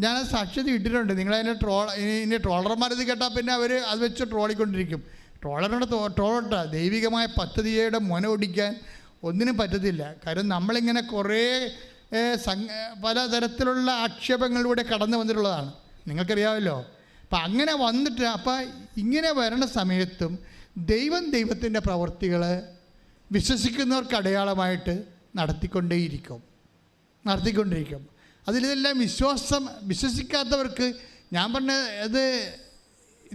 ഞാനത് സാക്ഷ്യത ഇട്ടിട്ടുണ്ട്. നിങ്ങളതിൻ്റെ ഇനി ട്രോളർമാരത് കേട്ടാൽ പിന്നെ അവർ അത് വെച്ച് ട്രോളിക്കൊണ്ടിരിക്കും. ട്രോളട്ട ദൈവികമായ പദ്ധതിയുടെ മുന ഒടിക്കാൻ ഒന്നിനും പറ്റത്തില്ല. കാര്യം നമ്മളിങ്ങനെ കുറേ പലതരത്തിലുള്ള ആക്ഷേപങ്ങളിലൂടെ കടന്നു വന്നിട്ടുള്ളതാണ്, നിങ്ങൾക്കറിയാമല്ലോ. അപ്പം അങ്ങനെ വന്നിട്ട് ഇങ്ങനെ വരണ സമയത്തും ദൈവത്തിൻ്റെ പ്രവൃത്തികൾ വിശ്വസിക്കുന്നവർക്ക് അടയാളമായിട്ട് നടത്തിക്കൊണ്ടിരിക്കും. അതിലെല്ലാം വിശ്വസിക്കാത്തവർക്ക് ഞാൻ പറഞ്ഞത്, അത്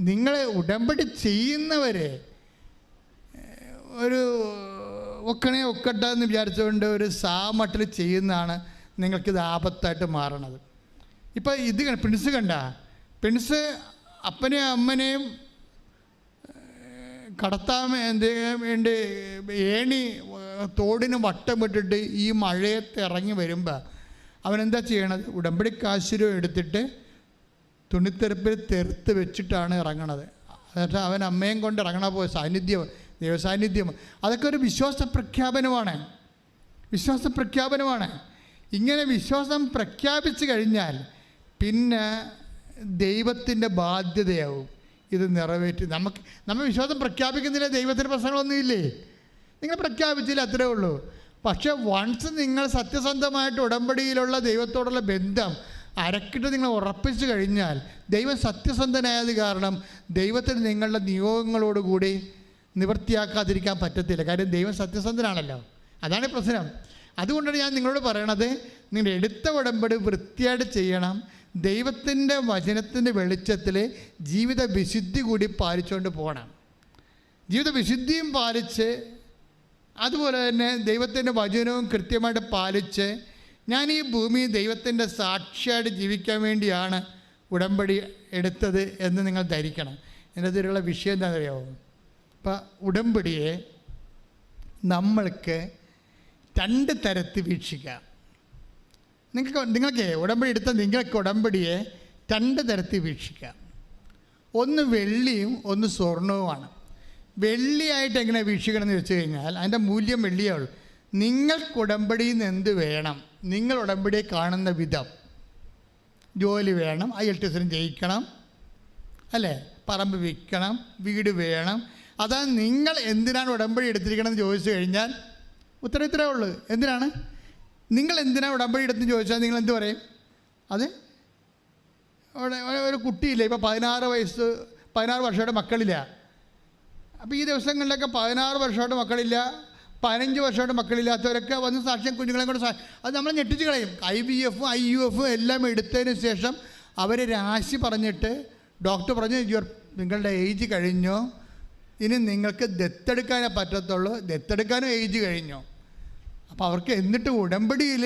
നിങ്ങൾ ഉടമ്പടി ചെയ്യുന്നവരെ ഒരു ഒക്കട്ടെ എന്ന് വിചാരിച്ചുകൊണ്ട് ഒരു സാമട്ടിൽ ചെയ്യുന്നതാണ് നിങ്ങൾക്കിത് ആപത്തായിട്ട് മാറണത്. ഇപ്പോൾ ഇത് പ്രിൻസ് അപ്പനെയും അമ്മനെയും കടത്താൻ വേണ്ടി ഏണി തോടിന് വട്ടമിട്ടിട്ട് ഈ മഴയത്ത് ഇറങ്ങി വരുമ്പോൾ അവനെന്താ ചെയ്യണത്? ഉടമ്പടി കാശുരൂപ എടുത്തിട്ട് തുണിത്തെറുപ്പിൽ തെറുത്ത് വെച്ചിട്ടാണ് ഇറങ്ങണത്. എന്നിട്ട് അവൻ അമ്മയും കൊണ്ട് ഇറങ്ങണ പോയ ദൈവസാന്നിധ്യം, അതൊക്കെ ഒരു വിശ്വാസ പ്രഖ്യാപനമാണ്. ഇങ്ങനെ വിശ്വാസം പ്രഖ്യാപിച്ചു കഴിഞ്ഞാൽ പിന്നെ ദൈവത്തിൻ്റെ ബാധ്യതയാവും ഇത് നിറവേറ്റി. നമ്മൾ വിശ്വാസം പ്രഖ്യാപിക്കുന്നില്ല, ദൈവത്തിന് പ്രശ്നങ്ങളൊന്നുമില്ലേ? നിങ്ങൾ പ്രഖ്യാപിച്ചില്ല, അത്രേ ഉള്ളൂ. പക്ഷേ വൺസ് നിങ്ങൾ സത്യസന്ധമായിട്ട് ഉടമ്പടിയിലുള്ള ദൈവത്തോടുള്ള ബന്ധം അരക്കിട്ട് നിങ്ങൾ ഉറപ്പിച്ചു കഴിഞ്ഞാൽ, ദൈവം സത്യസന്ധനായത് കാരണം ദൈവത്തിന് നിങ്ങളുടെ നിയോഗങ്ങളോടുകൂടി നിവൃത്തിയാക്കാതിരിക്കാൻ പറ്റത്തില്ല. കാര്യം ദൈവം സത്യസന്ധനാണല്ലോ. അതാണ് പ്രശ്നം. അതുകൊണ്ടാണ് ഞാൻ നിങ്ങളോട് പറയണത്, നിങ്ങൾ എടുത്ത ഉടമ്പടി വൃത്തിയായിട്ട് ചെയ്യണം. ദൈവത്തിൻ്റെ വചനത്തിൻ്റെ വെളിച്ചത്തിൽ ജീവിത വിശുദ്ധി കൂടി പാലിച്ചുകൊണ്ട് പോകണം. ജീവിത വിശുദ്ധിയും പാലിച്ച്, അതുപോലെ തന്നെ ദൈവത്തിൻ്റെ വചനവും കൃത്യമായിട്ട് പാലിച്ച്, ഞാൻ ഈ ഭൂമി ദൈവത്തിൻ്റെ സാക്ഷിയായിട്ട് ജീവിക്കാൻ വേണ്ടിയാണ് ഉടമ്പടി എടുത്തത് എന്ന് നിങ്ങൾ ധരിക്കണം. ഇതിനുള്ള വിഷയം എന്താണെന്ന് അറിയാമോ? ഇപ്പം ഉടമ്പടിയെ നമ്മൾക്ക് 2 തരത്തിൽ വീക്ഷിക്കാം. നിങ്ങൾക്ക് ഉടമ്പടി എടുത്ത നിങ്ങൾക്ക് ഉടമ്പടിയെ 2 തരത്തിൽ വീക്ഷിക്കാം. ഒന്ന് വെള്ളിയും ഒന്ന് സ്വർണവുമാണ്. വെള്ളിയായിട്ട് എങ്ങനെ വീക്ഷിക്കണമെന്ന് വെച്ച് കഴിഞ്ഞാൽ അതിൻ്റെ മൂല്യം വെള്ളിയേ ഉള്ളൂ. നിങ്ങൾക്ക് ഉടമ്പടിയിൽ നിന്ന് എന്ത് വേണം? നിങ്ങൾ ഉടമ്പടിയെ കാണുന്ന വിധം. ജോലി വേണം, IELTS ജയിക്കണം, അല്ലേ? പറമ്പ് വിൽക്കണം, വീട് വേണം. അതാ നിങ്ങൾ എന്തിനാണ് ഉടമ്പടി എടുത്തിരിക്കണമെന്ന് ചോദിച്ചു കഴിഞ്ഞാൽ ഉത്തരം ഇത്രേ ഉള്ളൂ. എന്തിനാണ് നിങ്ങൾ ഉടമ്പടി എടുത്തെന്ന് ചോദിച്ചാൽ നിങ്ങൾ എന്ത് പറയും? അത് ഒരു കുട്ടിയില്ല, ഇപ്പോൾ 16 വർഷമായിട്ട് മക്കളില്ല. അപ്പോൾ ഈ ദിവസങ്ങളിലൊക്കെ 16 വർഷമായിട്ട് മക്കളില്ല, 15 വർഷമായിട്ട് മക്കളില്ലാത്തവരൊക്കെ വന്ന് സാക്ഷ്യം കുഞ്ഞുങ്ങളെ കൊണ്ട് അത് നമ്മൾ ഞെട്ടിച്ച് കളയും. IVF IUF എല്ലാം എടുത്തതിന് ശേഷം അവർ രാശി പറഞ്ഞിട്ട് ഡോക്ടർ പറഞ്ഞു, നിങ്ങളുടെ ഏജ് കഴിഞ്ഞോ, ഇനി നിങ്ങൾക്ക് ദത്തെടുക്കാനേ പറ്റത്തുള്ളൂ, ദത്തെടുക്കാനും ഏജ് കഴിഞ്ഞോ. അപ്പോൾ അവർക്ക് എന്നിട്ട് ഉടമ്പടിയിൽ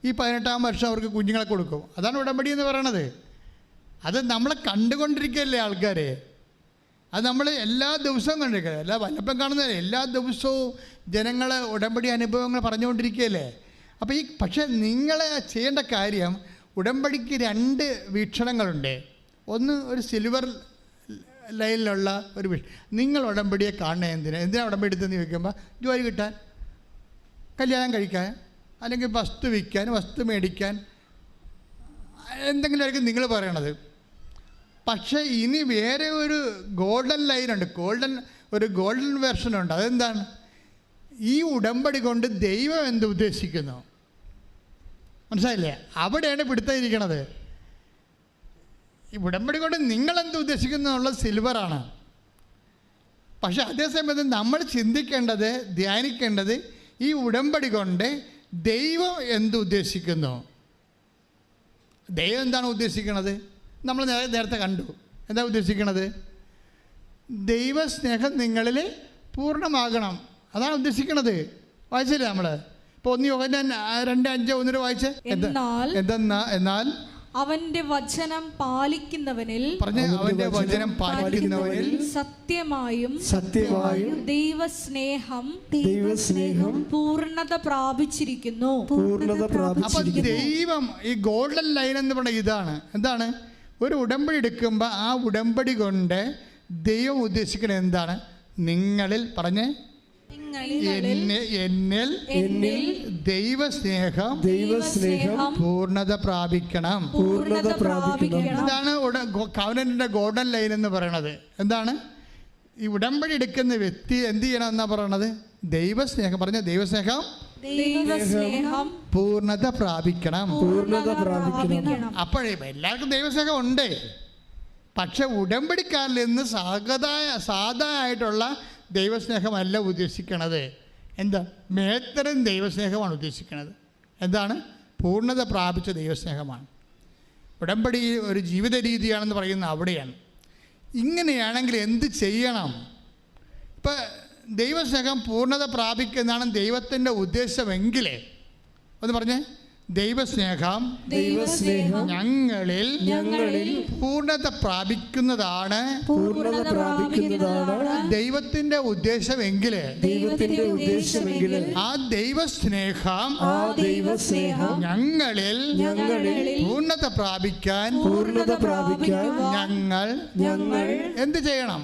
ഈ 18-ാം വർഷം അവർക്ക് കുഞ്ഞുങ്ങളെ കൊടുക്കും. അതാണ് ഉടമ്പടി എന്ന് പറയണത്. അത് നമ്മളെ കണ്ടുകൊണ്ടിരിക്കുകയല്ലേ ആൾക്കാരെ. അത് നമ്മൾ എല്ലാ ദിവസവും കണ്ടിരിക്കുക, എല്ലാ വല്ലപ്പം കാണുന്നതല്ലേ, എല്ലാ ദിവസവും ജനങ്ങൾ ഉടമ്പടി അനുഭവങ്ങൾ പറഞ്ഞുകൊണ്ടിരിക്കുകയല്ലേ. അപ്പോൾ പക്ഷേ നിങ്ങൾ ചെയ്യേണ്ട കാര്യം, ഉടമ്പടിക്ക് 2 വീക്ഷണങ്ങളുണ്ട്. ഒന്ന് ഒരു സിൽവർ ലൈനിലുള്ള ഒരു നിങ്ങൾ ഉടമ്പടിയെ കാണുന്നത് എന്തിനാണ് ഉടമ്പടി എടുത്തെന്ന് ചോദിക്കുമ്പോൾ, ജോലി കിട്ടാൻ, കല്യാണം കഴിക്കാൻ, അല്ലെങ്കിൽ വസ്തു വിൽക്കാൻ, വസ്തു മേടിക്കാൻ, എന്തെങ്കിലുമായിരിക്കും നിങ്ങൾ പറയണത്. പക്ഷേ ഇനി വേറെ ഒരു ഗോൾഡൻ ലൈനുണ്ട്, ഒരു ഗോൾഡൻ വെർഷനുണ്ട്. അതെന്താണ്? ഈ ഉടമ്പടി കൊണ്ട് ദൈവം എന്ത് ഉദ്ദേശിക്കുന്നു? മനസ്സിലായില്ലേ? അവിടെയാണ് പിടുത്തയിരിക്കണത്. ഈ ഉടമ്പടി കൊണ്ട് നിങ്ങളെന്ത് ഉദ്ദേശിക്കുന്നു എന്നുള്ളത് സിൽവറാണ്. പക്ഷെ അതേസമയത്ത് നമ്മൾ ചിന്തിക്കേണ്ടത്, ധ്യാനിക്കേണ്ടത്, ഈ ഉടമ്പടി കൊണ്ട് ദൈവം എന്ത് ഉദ്ദേശിക്കുന്നു? ദൈവം എന്താണ് ഉദ്ദേശിക്കുന്നത്? നമ്മൾ നേരത്തെ കണ്ടു. എന്താ ഉദ്ദേശിക്കുന്നത്? ദൈവസ്നേഹം നിങ്ങളിൽ പൂർണ്ണമാകണം. അതാണ് ഉദ്ദേശിക്കുന്നത്. വായിച്ചില്ലേ നമ്മൾ? ഇപ്പോൾ 1 യോഹന്നാൻ 2:5 വായിച്ചേ. എന്നാൽ അവന്റെ വചനം പാലിക്കുന്നവനിൽ, അവന്റെ വചനം പാലിക്കുന്നവനിൽ സത്യമായും ദൈവസ്നേഹം പൂർണ്ണത പ്രാപിച്ചിരിക്കുന്നു. അപ്പൊ ദൈവം, ഈ ഗോൾഡൻ ലൈൻ എന്ന് പറഞ്ഞ ഇതാണ്. എന്താണ്? ഒരു ഉടമ്പടി എടുക്കുമ്പോൾ ആ ഉടമ്പടി കൊണ്ട് ദൈവം ഉദ്ദേശിക്കുന്നത് എന്താണ്? നിങ്ങളിൽ പറഞ്ഞേ, എന്നിൽ ദൈവസ്നേഹം പൂർണ്ണത പ്രാപിക്കണം. ഇതാണ് കവനന്റിന്റെ ഗോൾഡൻ ലൈൻ എന്ന് പറയണത്. എന്താണ്? ഈ ഉടമ്പടി എടുക്കുന്ന വ്യക്തി എന്ത് ചെയ്യണം എന്നാ പറയണത്? ദൈവസ്നേഹം. പറഞ്ഞ ദൈവസ്നേഹം പൂർണ്ണത പ്രാപിക്കണം. അപ്പോഴേ എല്ലാവർക്കും ദൈവസ്നേഹം ഉണ്ട്. പക്ഷെ ഉടമ്പടിക്കാരിൽ നിന്ന് സാധാ ആയിട്ടുള്ള ദൈവസ്നേഹമല്ല ഉദ്ദേശിക്കണത്. എന്താ? മേത്തരം ദൈവസ്നേഹമാണ് ഉദ്ദേശിക്കുന്നത്. എന്താണ്? പൂർണ്ണത പ്രാപിച്ച ദൈവസ്നേഹമാണ്. ഉടമ്പടി ഒരു ജീവിത രീതിയാണെന്ന് പറയുന്നത് അവിടെയാണ്. ഇങ്ങനെയാണെങ്കിൽ എന്ത് ചെയ്യണം? ഇപ്പം ദൈവസ്നേഹം പൂർണ്ണത പ്രാപിക്കുന്നതാണ് ദൈവത്തിൻ്റെ ഉദ്ദേശമെങ്കിൽ ഒന്ന് പറഞ്ഞേ, ദൈവസ്നേഹം ഞങ്ങളിൽ പൂർണ്ണത പ്രാപിക്കുന്നതാണ് ദൈവത്തിന്റെ ഉദ്ദേശമെങ്കിൽ ആ ദൈവസ്നേഹം ഞങ്ങളിൽ പൂർണ്ണത പ്രാപിക്കാൻ ഞങ്ങൾ എന്ത് ചെയ്യണം?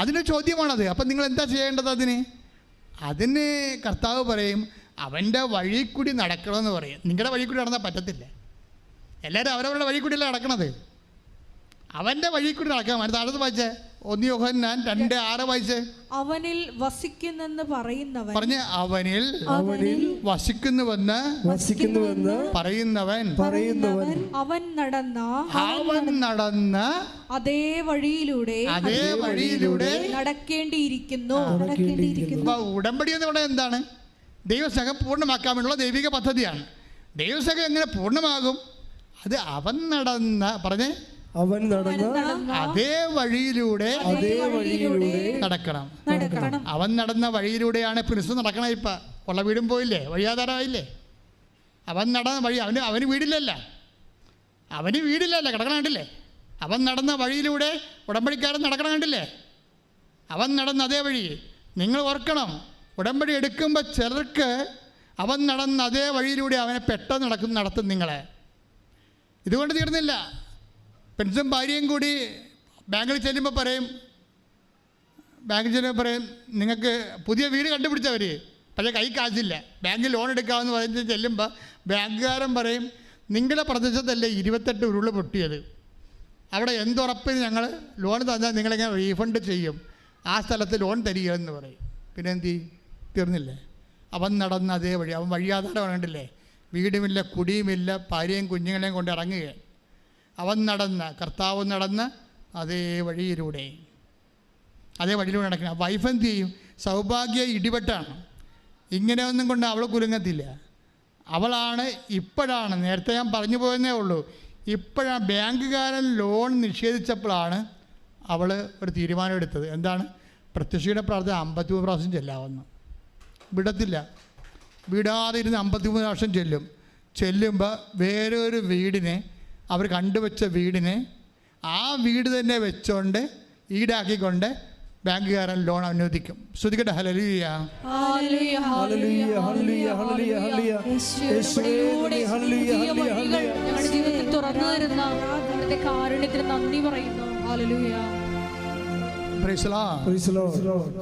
അതിന് ചോദ്യമാണത്. അപ്പം നിങ്ങൾ എന്താ ചെയ്യേണ്ടത്? അതിന് കർത്താവ് പറയും, അവൻ്റെ വഴി കൂടി നടക്കണമെന്ന് പറയും. നിങ്ങളുടെ വഴി കൂടി നടന്നാൽ പറ്റത്തില്ല. എല്ലാവരും അവരവരുടെ വഴി കൂടിയല്ല നടക്കണത്. അവൻ്റെ വഴി കൂടി നടക്കാൻ വേണ്ടി താഴത്ത് വായിച്ചേ 1 യോഹന്നാൻ 2:6 വായിച്ചേ. അവനിൽ വസിക്കുന്നെന്ന് പറയുന്നവൻ പറഞ്ഞ് അവനിൽ വസിക്കുന്നുവെന്ന് പറയുന്നവൻ അവൻ നടന്ന അതേ വഴിയിലൂടെ നടക്കേണ്ടിയിരിക്കുന്നു. ഉടമ്പടി എന്ന് പറയുന്നത് എന്താണ്? ദൈവസ്നേഹം പൂർണ്ണമാക്കാൻ വേണ്ടിയുള്ള ദൈവിക പദ്ധതിയാണ്. ദൈവസ്നേഹം എങ്ങനെ പൂർണ്ണമാകും? അത് അവൻ നടന്ന അതേ വഴിയിലൂടെ നടക്കണം. അവൻ നടന്ന വഴിയിലൂടെയാണ് പ്രിൻസ് നടക്കണം. ഇപ്പം ഉള്ള വീടും പോയില്ലേ, വഴിയാധാരമായില്ലേ? അവൻ നടന്ന വഴി അവന് വീടില്ലല്ല, കിടക്കണം കണ്ടില്ലേ? അവൻ നടന്ന വഴിയിലൂടെ ഉടമ്പടിക്കാരൻ നടക്കണം കണ്ടില്ലേ? അവൻ നടന്ന അതേ വഴി. നിങ്ങൾ ഓർക്കണം, ഉടമ്പടി എടുക്കുമ്പോൾ ചിലർക്ക് അവൻ നടന്ന അതേ വഴിയിലൂടെ അവനെ പെട്ടെന്ന് നടത്തും നിങ്ങളെ. ഇതുകൊണ്ട് തീർന്നില്ല. പെൻസും ഭാര്യയും കൂടി ബാങ്കിൽ ചെല്ലുമ്പോൾ പറയും നിങ്ങൾക്ക് പുതിയ വീട് കണ്ടുപിടിച്ചവർ, പക്ഷേ കൈ കാശില്ല, ബാങ്കിൽ ലോൺ എടുക്കാമെന്ന് പറഞ്ഞ് ചെല്ലുമ്പോൾ ബാങ്കുകാരൻ പറയും നിങ്ങളുടെ പ്രദേശത്തല്ലേ 28 ഉരുള് പൊട്ടിയത്, അവിടെ എന്തുറപ്പിന് ഞങ്ങൾ ലോൺ തന്നാൽ നിങ്ങളെങ്ങനെ റീഫണ്ട് ചെയ്യും, ആ സ്ഥലത്ത് ലോൺ തരികയെന്ന് പറയും. പിന്നെ എന്ത് തീർന്നില്ലേ? അവൻ നടന്ന അതേ വഴി. അവൻ വഴിയാധാരം കണ്ടില്ലേ? വീടുമില്ല, കുടിയുമില്ല, ഭാര്യയും കുഞ്ഞുങ്ങളെയും കൊണ്ട് ഇറങ്ങുകയാണ്. കർത്താവ് നടന്ന അതേ വഴിയിലൂടെ നടക്കണം. വൈഫ് എന്ത് ചെയ്യും? സൗഭാഗ്യ ഇടിവെട്ടാണ്. ഇങ്ങനെയൊന്നും കൊണ്ട് അവൾ കുലുങ്ങത്തില്ല. അവളാണ് ഇപ്പോഴാണ്, നേരത്തെ ഞാൻ പറഞ്ഞു പോയെന്നേ ഉള്ളൂ, ഇപ്പോഴാണ് ബാങ്കുകാരൻ ലോൺ നിഷേധിച്ചപ്പോഴാണ് അവൾ ഒരു തീരുമാനം എടുത്തത്. എന്താണ്? പ്രത്യക്ഷയുടെ പ്രാർത്ഥന 53 പ്രാവശ്യം ചെല്ലാമെന്ന്. വിടത്തില്ല, വിടാതെ ഇരുന്ന് 53 പ്രാവശ്യം ചെല്ലുമ്പോൾ വേറൊരു വീടിനെ, അവർ കണ്ടുവച്ച വീടിനെ ആ വീട് തന്നെ വെച്ചോണ്ട് ഈടാക്കിക്കൊണ്ട് ബാങ്കുകാരൻ ലോൺ അനുവദിക്കും. ശ്രദ്ധിക്കട്ടെ. ഹല്ലേലൂയ.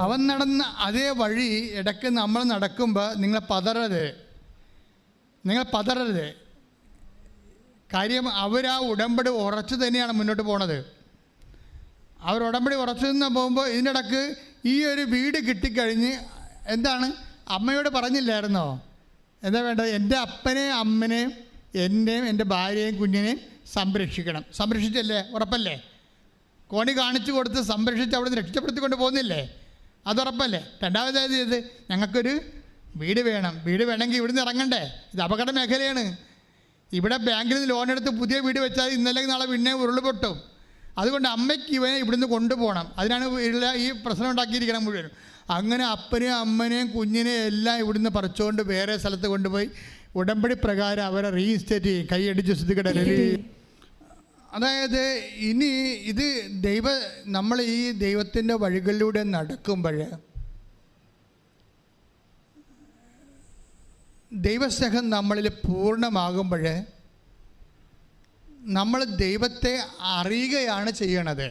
അവൻ നടന്ന അതേ വഴി ഇടയ്ക്ക് നമ്മൾ നടക്കുമ്പോൾ നിങ്ങൾ പതറരുത്. കാര്യം അവരാ ഉടമ്പടി ഉറച്ചു തന്നെയാണ് മുന്നോട്ട് പോണത്. അവർ ഉടമ്പടി ഉറച്ചു നിന്ന് പോകുമ്പോൾ ഇതിനിടക്ക് ഈ ഒരു വീട് കിട്ടിക്കഴിഞ്ഞ് എന്താണ് അമ്മയോട് പറഞ്ഞില്ലായിരുന്നോ? എന്താ വേണ്ടത്? എൻ്റെ അപ്പനെയും അമ്മനെയും എന്നെയും എൻ്റെ ഭാര്യയെയും കുഞ്ഞിനെയും സംരക്ഷിക്കണം. സംരക്ഷിച്ചല്ലേ? ഉറപ്പല്ലേ? കോണി കാണിച്ചു കൊടുത്ത് സംരക്ഷിച്ച് അവിടെ നിന്ന് രക്ഷപ്പെടുത്തിക്കൊണ്ട് പോകുന്നില്ലേ? അതുറപ്പല്ലേ? രണ്ടാമതായത് ഇത് ഞങ്ങൾക്കൊരു വീട് വേണം. വീട് വേണമെങ്കിൽ ഇവിടുന്ന് ഇറങ്ങണ്ടേ? ഇത് അപകട മേഖലയാണ്. ഇവിടെ ബാങ്കിൽ നിന്ന് ലോൺ എടുത്ത് പുതിയ വീട് വെച്ചാൽ ഇന്നലെ നാളെ പിന്നെ ഉരുള് പൊട്ടും. അതുകൊണ്ട് അമ്മയ്ക്ക് ഇവനെ ഇവിടുന്ന് കൊണ്ടുപോകണം. അതിനാണ് ഈ പ്രശ്നം ഉണ്ടാക്കിയിരിക്കണം മുഴുവൻ. അങ്ങനെ അപ്പനെയും അമ്മനെയും കുഞ്ഞിനെയും എല്ലാം ഇവിടുന്ന് പറിച്ചുകൊണ്ട് വേറെ സ്ഥലത്ത് കൊണ്ടുപോയി ഉടമ്പടി പ്രകാരം അവരെ റീഇൻസ്റ്റേറ്റ് ചെയ്യും. കൈയടിച്ച് ശ്രദ്ധിക്കട്ടെ. അതായത് ഇനി ഇത് നമ്മൾ ഈ ദൈവത്തിൻ്റെ വഴികളിലൂടെ നടക്കുമ്പോൾ ദൈവസ്നേഹം നമ്മളിൽ പൂർണ്ണമാകുമ്പോൾ നമ്മൾ ദൈവത്തെ അറിയുകയാണ് ചെയ്യണത്.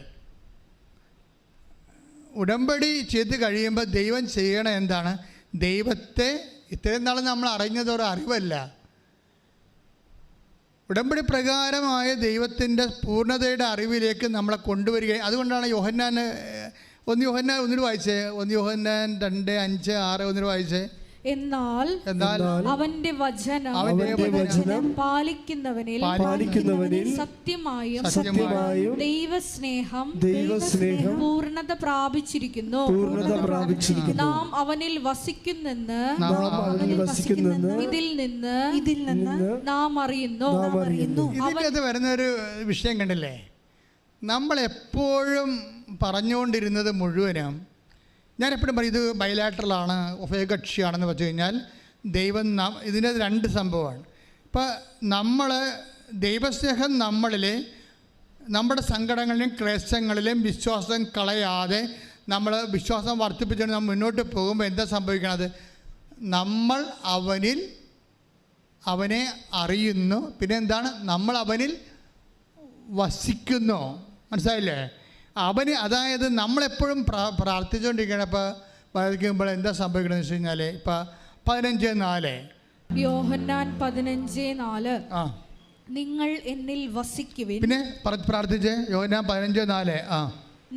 ഉടമ്പടി ചെയ്ത് കഴിയുമ്പോൾ ദൈവം ചെയ്യണ എന്താണ്? ദൈവത്തെ ഇത്രയും നാൾ നമ്മൾ അറിഞ്ഞതൊരു അറിവല്ല, ഉടമ്പടി പ്രകാരമായ ദൈവത്തിൻ്റെ പൂർണ്ണതയുടെ അറിവിലേക്ക് നമ്മളെ കൊണ്ടുവരിക. അതുകൊണ്ടാണ് 1 യോഹന്നാൻ 1 വായിച്ചേ. 1 യോഹന്നാൻ 2, 5, 6 1 വായിച്ചേ. എന്നാൽ അവന്റെ വചനം പാലിക്കുന്നവനിൽ സത്യമായും ദൈവസ്നേഹം പൂർണ്ണത പ്രാപിച്ചിരിക്കുന്നു. നാം അവനിൽ വസിക്കുന്നെന്ന് ഇതിൽ നിന്ന് നാം അറിയുന്നു. ഇതിനകത്ത് വരുന്നൊരു വിഷയം കണ്ടില്ലേ? നമ്മളെപ്പോഴും പറഞ്ഞുകൊണ്ടിരുന്നത് മുഴുവനും, ഞാനെപ്പോഴും പറയും ഇത് ബൈലാറ്ററലാണ്, ഉഭയകക്ഷിയാണെന്ന് വെച്ച് കഴിഞ്ഞാൽ ദൈവം ഇതിൻ്റെ 2 സംഭവമാണ്. ഇപ്പം നമ്മൾ ദൈവസ്നേഹം നമ്മളിൽ നമ്മുടെ സങ്കടങ്ങളിലും ക്ലേശങ്ങളിലും വിശ്വാസം കളയാതെ നമ്മൾ വിശ്വാസം വർദ്ധിപ്പിച്ചുകൊണ്ട് നമ്മൾ മുന്നോട്ട് പോകുമ്പോൾ എന്താ സംഭവിക്കണത്? നമ്മൾ അവനെ അറിയുന്നു. പിന്നെ എന്താണ്? നമ്മൾ അവനിൽ വസിക്കുന്നു. മനസ്സിലായില്ലേ? അതായത് നമ്മളെപ്പോഴും പ്രാർത്ഥിച്ചുകൊണ്ടിരിക്കണം. ഇപ്പോൾ പ്രാർത്ഥിക്കുമ്പോൾ എന്താ സംഭവിക്കണമെന്ന് വെച്ച് കഴിഞ്ഞാൽ, ഇപ്പോൾ 15:4. യോഹന്നാൻ 15:4. ആ, നിങ്ങൾ എന്നിൽ വസിക്കുവിൻ. പിന്നെ പ്രാർത്ഥിച്ചേ. യോഹന്നാൻ 15:4. ആ,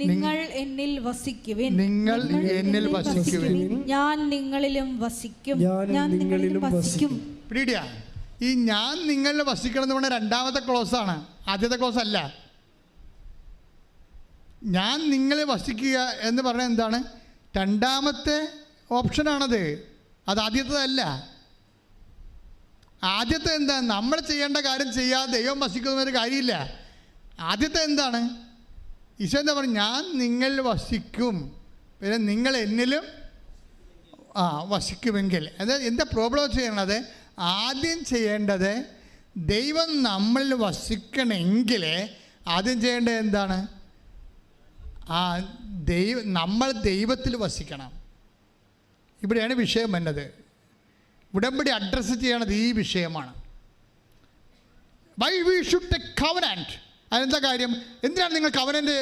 നിങ്ങൾ എന്നിൽ വസിക്കുവിൻ. നിങ്ങൾ എന്നിൽ വസിക്കുവിൻ. ഞാൻ നിങ്ങളിലും വസിക്കും. ഞാൻ നിങ്ങളിലും വസിക്കും. പിടിയാ, ഈ ഞാൻ നിങ്ങളിൽ വസിക്കണം എന്ന് പറഞ്ഞാൽ രണ്ടാമത്തെ ക്ലോസാണ്, ആദ്യത്തെ ക്ലോസ് അല്ല. ഞാൻ നിങ്ങളെ വസിക്കുക എന്ന് പറഞ്ഞാൽ എന്താണ്? രണ്ടാമത്തെ ഓപ്ഷനാണത്, അത് ആദ്യത്തേതല്ല. ആദ്യത്തെ എന്താ? നമ്മൾ ചെയ്യേണ്ട കാര്യം ചെയ്യാതെ ദൈവം വസിക്കുന്നൊരു കാര്യമില്ല. ആദ്യത്തെ എന്താണ്? ഈശോ എന്താ പറഞ്ഞു? ഞാൻ നിങ്ങളിൽ വസിക്കും, പിന്നെ നിങ്ങൾ എന്നിലും വസിക്കുമെങ്കിൽ. അതായത് എന്താ പ്രോബ്ലം ചെയ്യണത്? ആദ്യം ചെയ്യേണ്ടത് ദൈവം നമ്മളിൽ വസിക്കണമെങ്കിൽ ആദ്യം ചെയ്യേണ്ടത് എന്താണ്? നമ്മൾ ദൈവത്തിൽ വസിക്കണം. ഇവിടെയാണ് വിഷയം വന്നത്. ഉടമ്പടി അഡ്രസ്സ് ചെയ്യണത് ഈ വിഷയമാണ്. Why we should take covenant. അതെന്താ കാര്യം? എന്തിനാണ് നിങ്ങൾ കവനന്റ്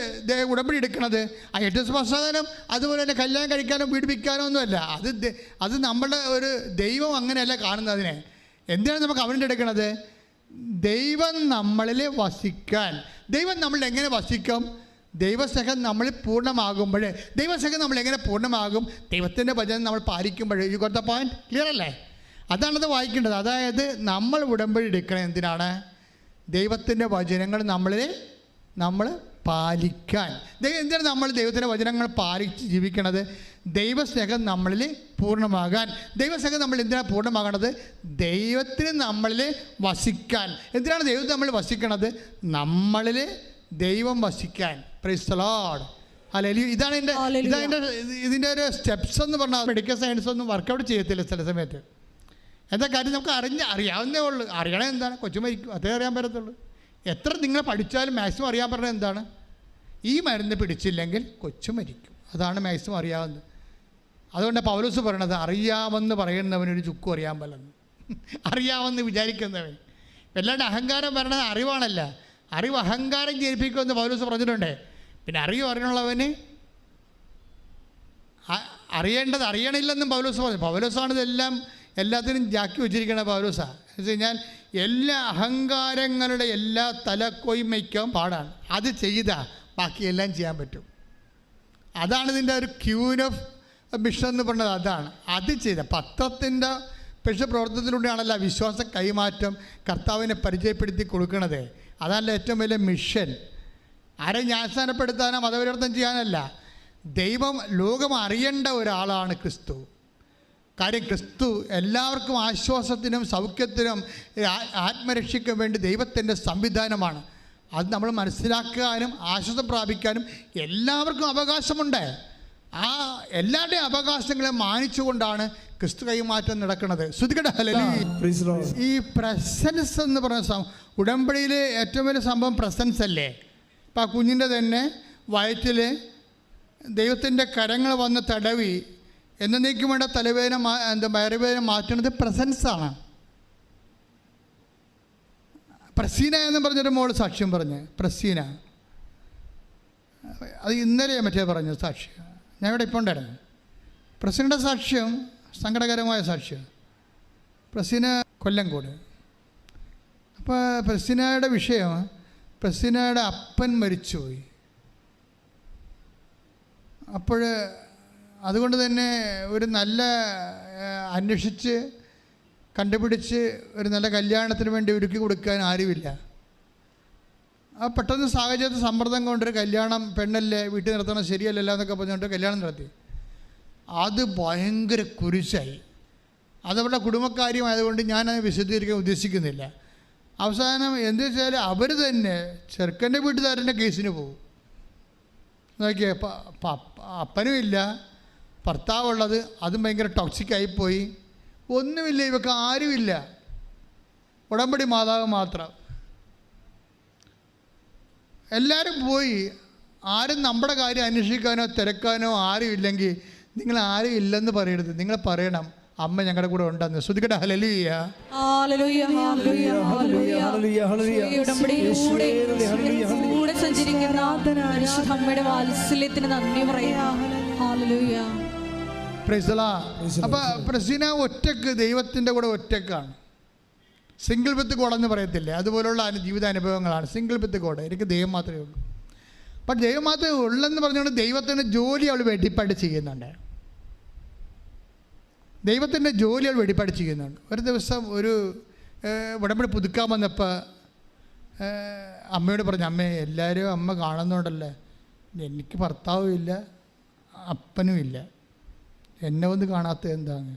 ഉടമ്പടി എടുക്കുന്നത്? ആ 8 ദിവസ പശ്ചാത്തലം അതുപോലെ തന്നെ കല്യാണം കഴിക്കാനോ പീഡിപ്പിക്കാനോ ഒന്നുമല്ല. അത് നമ്മുടെ ഒരു ദൈവം അങ്ങനെയല്ല കാണുന്നതിനെ. എന്തിനാണ് നമ്മൾ കവനന്റ് എടുക്കുന്നത്? ദൈവം നമ്മളിൽ വസിക്കാൻ. ദൈവം നമ്മളിൽ എങ്ങനെ വസിക്കും? ദൈവസ്നേഹം നമ്മളിൽ പൂർണ്ണമാകുമ്പോൾ. ദൈവസ്നേഹം നമ്മൾ എങ്ങനെ പൂർണ്ണമാകും? ദൈവത്തിൻ്റെ വചനം നമ്മൾ പാലിക്കുമ്പോൾ. You got the point? Clear അല്ലേ? അതാണത് വായിക്കേണ്ടത്. അതായത് നമ്മൾ ഉടമ്പടി എടുക്കണം എന്തിനാണ്? ദൈവത്തിൻ്റെ വചനങ്ങൾ നമ്മൾ പാലിക്കാൻ. എന്തിനാണ് നമ്മൾ ദൈവത്തിൻ്റെ വചനങ്ങൾ പാലിച്ച് ജീവിക്കണത്? ദൈവസ്നേഹം നമ്മളിൽ പൂർണ്ണമാകാൻ. ദൈവസ്നേഹം നമ്മൾ എന്തിനാണ് പൂർണ്ണമാകണത്? ദൈവത്തിന് നമ്മളിൽ വസിക്കാൻ. എന്തിനാണ് ദൈവം നമ്മൾ വസിക്കണത്? നമ്മളിൽ ദൈവം വസിക്കാൻ. Praise the Lord. ഹല്ലേലൂയ. ഇതാണ് ഇതിൻ്റെ ഒരു സ്റ്റെപ്സ് എന്ന് പറഞ്ഞാൽ മെഡിക്കൽ സയൻസ് ഒന്നും വർക്കൗട്ട് ചെയ്യത്തില്ല ചില സമയത്ത്. എന്താ കാര്യം? നമുക്ക് അറിയാവുന്നേ ഉള്ളൂ. അറിയണേ എന്താണ്? കൊച്ചു മരിക്കും, അതേ അറിയാൻ പറ്റത്തുള്ളൂ. എത്ര നിങ്ങൾ പഠിച്ചാലും മാക്സിമം അറിയാൻ പറഞ്ഞത് എന്താണ്? ഈ മരുന്ന് പിടിച്ചില്ലെങ്കിൽ കൊച്ചു മരിക്കും. അതാണ് മാക്സിമം അറിയാവുന്നത്. അതുകൊണ്ട് പൗലോസ് പറയണത് അറിയാമെന്ന് പറയുന്നവനൊരു ചുക്കും അറിയാൻ പറ്റുന്നു. അറിയാമെന്ന് വിചാരിക്കുന്നവൻ. വല്ലാണ്ട് അഹങ്കാരം പറയണത് അറിവാണല്ല. അറിവ് അഹങ്കാരം ജനിപ്പിക്കുമെന്ന് പൗലോസ് പറഞ്ഞിട്ടുണ്ട്. പിന്നെ അറിയാനുള്ളവന് അറിയേണ്ടത് അറിയണില്ലെന്നും പൗലോസ് പറഞ്ഞു. പൗലോസാണ് ഇതെല്ലാം എല്ലാത്തിനും ജാക്കി വെച്ചിരിക്കണ പൗലോസാണ്. എന്ന് വെച്ച് കഴിഞ്ഞാൽ എല്ലാ അഹങ്കാരങ്ങളുടെ എല്ലാ തലക്കൊയ്മയ്ക്കും പാടാണ്. അത് ചെയ്താൽ ബാക്കിയെല്ലാം ചെയ്യാൻ പറ്റും. അതാണ് ഇതിൻ്റെ ഒരു ക്യൂൻ ഓഫ് മിഷൻ എന്ന് പറഞ്ഞത്. അതാണ് അത് ചെയ്ത പത്രത്തിൻ്റെ പ്രവർത്തനത്തിലൂടെയാണല്ലോ വിശ്വാസ കൈമാറ്റം കർത്താവിനെ പരിചയപ്പെടുത്തി കൊടുക്കണത്. അതല്ല ഏറ്റവും വലിയ മിഷൻ. ആരെ ജ്ഞാനസ്നാനപ്പെടുത്താനോ മതപരിവർത്തനം ചെയ്യാനല്ല. ദൈവം ലോകം അറിയേണ്ട ഒരാളാണ് ക്രിസ്തു. കാര്യം ക്രിസ്തു എല്ലാവർക്കും ആശ്വാസത്തിനും സൗഖ്യത്തിനും ആത്മരക്ഷയ്ക്കും വേണ്ടി ദൈവത്തിൻ്റെ സംവിധാനമാണ്. അത് നമ്മൾ മനസ്സിലാക്കാനും ആശ്വാസം പ്രാപിക്കാനും എല്ലാവർക്കും അവകാശമുണ്ട്. ആ എല്ലാവരുടെയും അവകാശങ്ങളെ മാനിച്ചുകൊണ്ടാണ് ക്രിസ്തു കൈമാറ്റം നടക്കുന്നത്. ഈ പ്രസൻസ് എന്ന് പറഞ്ഞ ഉടമ്പടിയിൽ ഏറ്റവും വലിയ സംഭവം പ്രസൻസ് അല്ലേ? ഇപ്പം ആ കുഞ്ഞിൻ്റെ തന്നെ വയറ്റിൽ ദൈവത്തിൻ്റെ കരങ്ങൾ വന്ന് തടവി എന്നേക്കും വേണ്ട തലവേദന വയറുവേദന മാറ്റുന്നത് പ്രസൻസാണ്. പ്രസീന എന്ന് പറഞ്ഞൊരു മോള് സാക്ഷ്യം പറഞ്ഞ്. പ്രസീന അത് ഇന്നലെ മറ്റേ പറഞ്ഞു സാക്ഷ്യം. ഞാൻ ഇവിടെ ഇപ്പോൾ ഉണ്ടായിരുന്നു. പ്രസീനയുടെ സാക്ഷ്യം സങ്കടകരമായ സാക്ഷ്യം. പ്രസീന കൊല്ലംകോട്. അപ്പോൾ പ്രസീനയുടെ വിഷയം, പ്രസീനയുടെ അപ്പൻ മരിച്ചുപോയി. അപ്പോൾ അതുകൊണ്ട് തന്നെ ഒരു നല്ല അന്വേഷിച്ച് കണ്ടുപിടിച്ച് ഒരു നല്ല കല്യാണത്തിന് വേണ്ടി ഒരുക്കി കൊടുക്കാൻ ആരുമില്ല. ആ പെട്ടെന്ന് സാഹചര്യത്തിൽ സമ്മർദ്ദം കൊണ്ടൊരു കല്യാണം, പെണ്ണല്ലേ വീട്ടിൽ നിർത്തണം ശരിയല്ലല്ലോ എന്നൊക്കെ പറഞ്ഞുകൊണ്ട് കല്യാണം നടത്തി. അത് ഭയങ്കര കുരിശായി. അതവരുടെ കുടുംബക്കാര്യമായതുകൊണ്ട് ഞാനത് വിശദീകരിക്കാൻ ഉദ്ദേശിക്കുന്നില്ല. അവസാനം എന്ത് വെച്ചാൽ അവർ തന്നെ ചെറുക്കൻ്റെ വീട്ടുകാരൻ്റെ കേസിന് പോകും. നോക്കിയേ, അപ്പനുമില്ല, ഭർത്താവുള്ളത്, അതും ഭയങ്കര ടോക്സിക്കായിപ്പോയി. ഒന്നുമില്ല, ഇവർക്ക് ആരുമില്ല, ഉടമ്പടി മാതാവ് മാത്രം. എല്ലാവരും പോയി. ആരും നമ്മുടെ കാര്യം അന്വേഷിക്കാനോ തിരക്കാനോ ആരും ഇല്ലെങ്കിൽ നിങ്ങൾ ആരും ഇല്ലെന്ന് പറയരുത്. നിങ്ങൾ പറയണം അമ്മ ഞങ്ങളുടെ കൂടെ ഉണ്ടെന്ന്. ശ്രുതിക്കട്ടെ ഹല്ലേലൂയ. കൂടെ സഞ്ചരിക്കുന്ന അമ്മയുടെ വാത്സല്യത്തിന് നന്ദി പറയാം. ഹല്ലേലൂയ. അപ്പം പ്രസീന ഒറ്റക്ക് ദൈവത്തിൻ്റെ കൂടെ ഒറ്റക്കാണ്. സിംഗിൾ വിത്ത് ഗോഡ് എന്ന് പറയത്തില്ലേ, അതുപോലുള്ള ജീവിതാനുഭവങ്ങളാണ്. സിംഗിൾ വിത്ത് ഗോഡ്, എനിക്ക് ദൈവം മാത്രമേ ഉള്ളൂ. അപ്പം ദൈവം മാത്രമേ ഉള്ളെന്ന് പറഞ്ഞുകൊണ്ട് ദൈവത്തിൻ്റെ ജോലി അവൾ വെടിപ്പാട് ചെയ്യുന്നുണ്ട്. ദൈവത്തിൻ്റെ ജോലി അവൾ വെടിപ്പാട് ചെയ്യുന്നുണ്ട്. ഒരു ദിവസം ഒരു ഉടമ്പടി പുതുക്കാൻ വന്നപ്പോൾ അമ്മയോട് പറഞ്ഞു, അമ്മേ എല്ലാവരും അമ്മ കാണുന്നുണ്ടല്ലേ, എനിക്ക് ഭർത്താവും ഇല്ല അപ്പനും ഇല്ല, എന്നെ ഒന്ന് കാണാത്തത് എന്താണ്?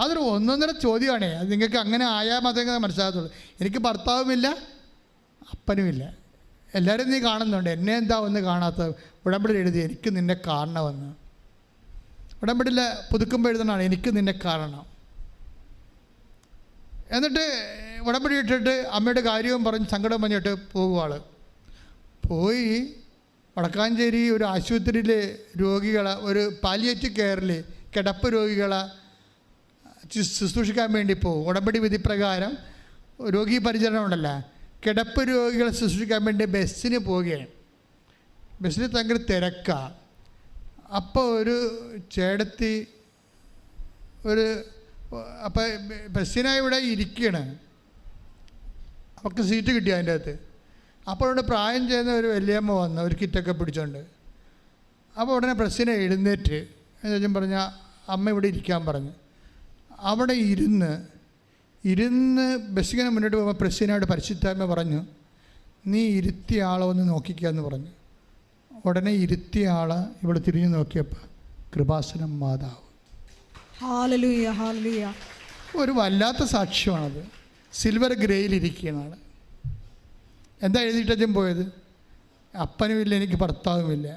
അതൊരു ഒന്നൊന്നര ചോദ്യമാണേ. അത് നിങ്ങൾക്ക് അങ്ങനെ ആയാൽ മാത്രമേ മനസ്സിലാകത്തുള്ളൂ. എനിക്ക് ഭർത്താവുമില്ല അപ്പനുമില്ല, എല്ലാവരും നീ കാണുന്നുണ്ട്, എന്നെ എന്താ ഒന്ന് കാണാത്തത്? ഉടമ്പടി എഴുതി എനിക്ക് നിന്നെ കാണണമെന്ന്. ഉടമ്പടിയിൽ പുതുക്കുമ്പോൾ എഴുതണമാണ് എനിക്ക് നിന്നെ കാണണം. എന്നിട്ട് ഉടമ്പടി ഇട്ടിട്ട് അമ്മയുടെ കാര്യവും പറഞ്ഞ് സങ്കടം പറഞ്ഞിട്ട് പോകുവാൾ പോയി വടക്കാഞ്ചേരി ഒരു ആശുപത്രിയിൽ രോഗികളെ, ഒരു പാലിയേറ്റീവ് കെയറിൽ കിടപ്പ് രോഗികളെ ശുശ്രൂഷിക്കാൻ വേണ്ടി പോകും. ഉടമ്പടി വിധി പ്രകാരം രോഗി പരിചരണം ഉണ്ടല്ലോ, കിടപ്പ് രോഗികളെ ശുശ്രൂഷിക്കാൻ വേണ്ടി ബസ്സിന് പോവുകയാണ്. ബസ്സിൽ ഭയങ്കര തിരക്കാണ്. അപ്പോൾ ഒരു ചേടത്തി അപ്പോൾ ബസ്സിനായി ഇവിടെ ഇരിക്കുകയാണ്, അവർക്ക് സീറ്റ് കിട്ടി അതിൻ്റെ അകത്ത്. അപ്പോൾ ഇവിടെ പ്രായം ചെയ്യുന്ന ഒരു വലിയമ്മ വന്ന് ഒരു കിറ്റൊക്കെ പിടിച്ചോണ്ട്. അപ്പോൾ ഉടനെ പ്രസ്സിനെ എഴുന്നേറ്റ് എന്നുവെച്ചാൽ പറഞ്ഞാൽ അമ്മ ഇവിടെ ഇരിക്കാൻ പറഞ്ഞു. അവിടെ ഇരുന്ന് ബസ്സിങ്ങനെ മുന്നോട്ട് പോകുമ്പോൾ പ്രസ്സിനോട് പരിശുദ്ധാത്മ പറഞ്ഞു, നീ ഇരുത്തിയ ആളെ ഒന്ന് നോക്കിക്കുക എന്ന് പറഞ്ഞു. ഉടനെ ഇരുത്തിയ ആളെ ഇവിടെ തിരിഞ്ഞു നോക്കിയപ്പോൾ കൃപാസനം മാതാവ്. Hallelujah, hallelujah. ഒരു വല്ലാത്ത സാക്ഷ്യമാണത്. സിൽവർ ഗ്രേയിലിരിക്കുകയാണ്. എന്താ എഴുതിയിട്ടച്ഛൻ പോയത്? അപ്പനുമില്ല എനിക്ക് ഭർത്താവുമില്ല,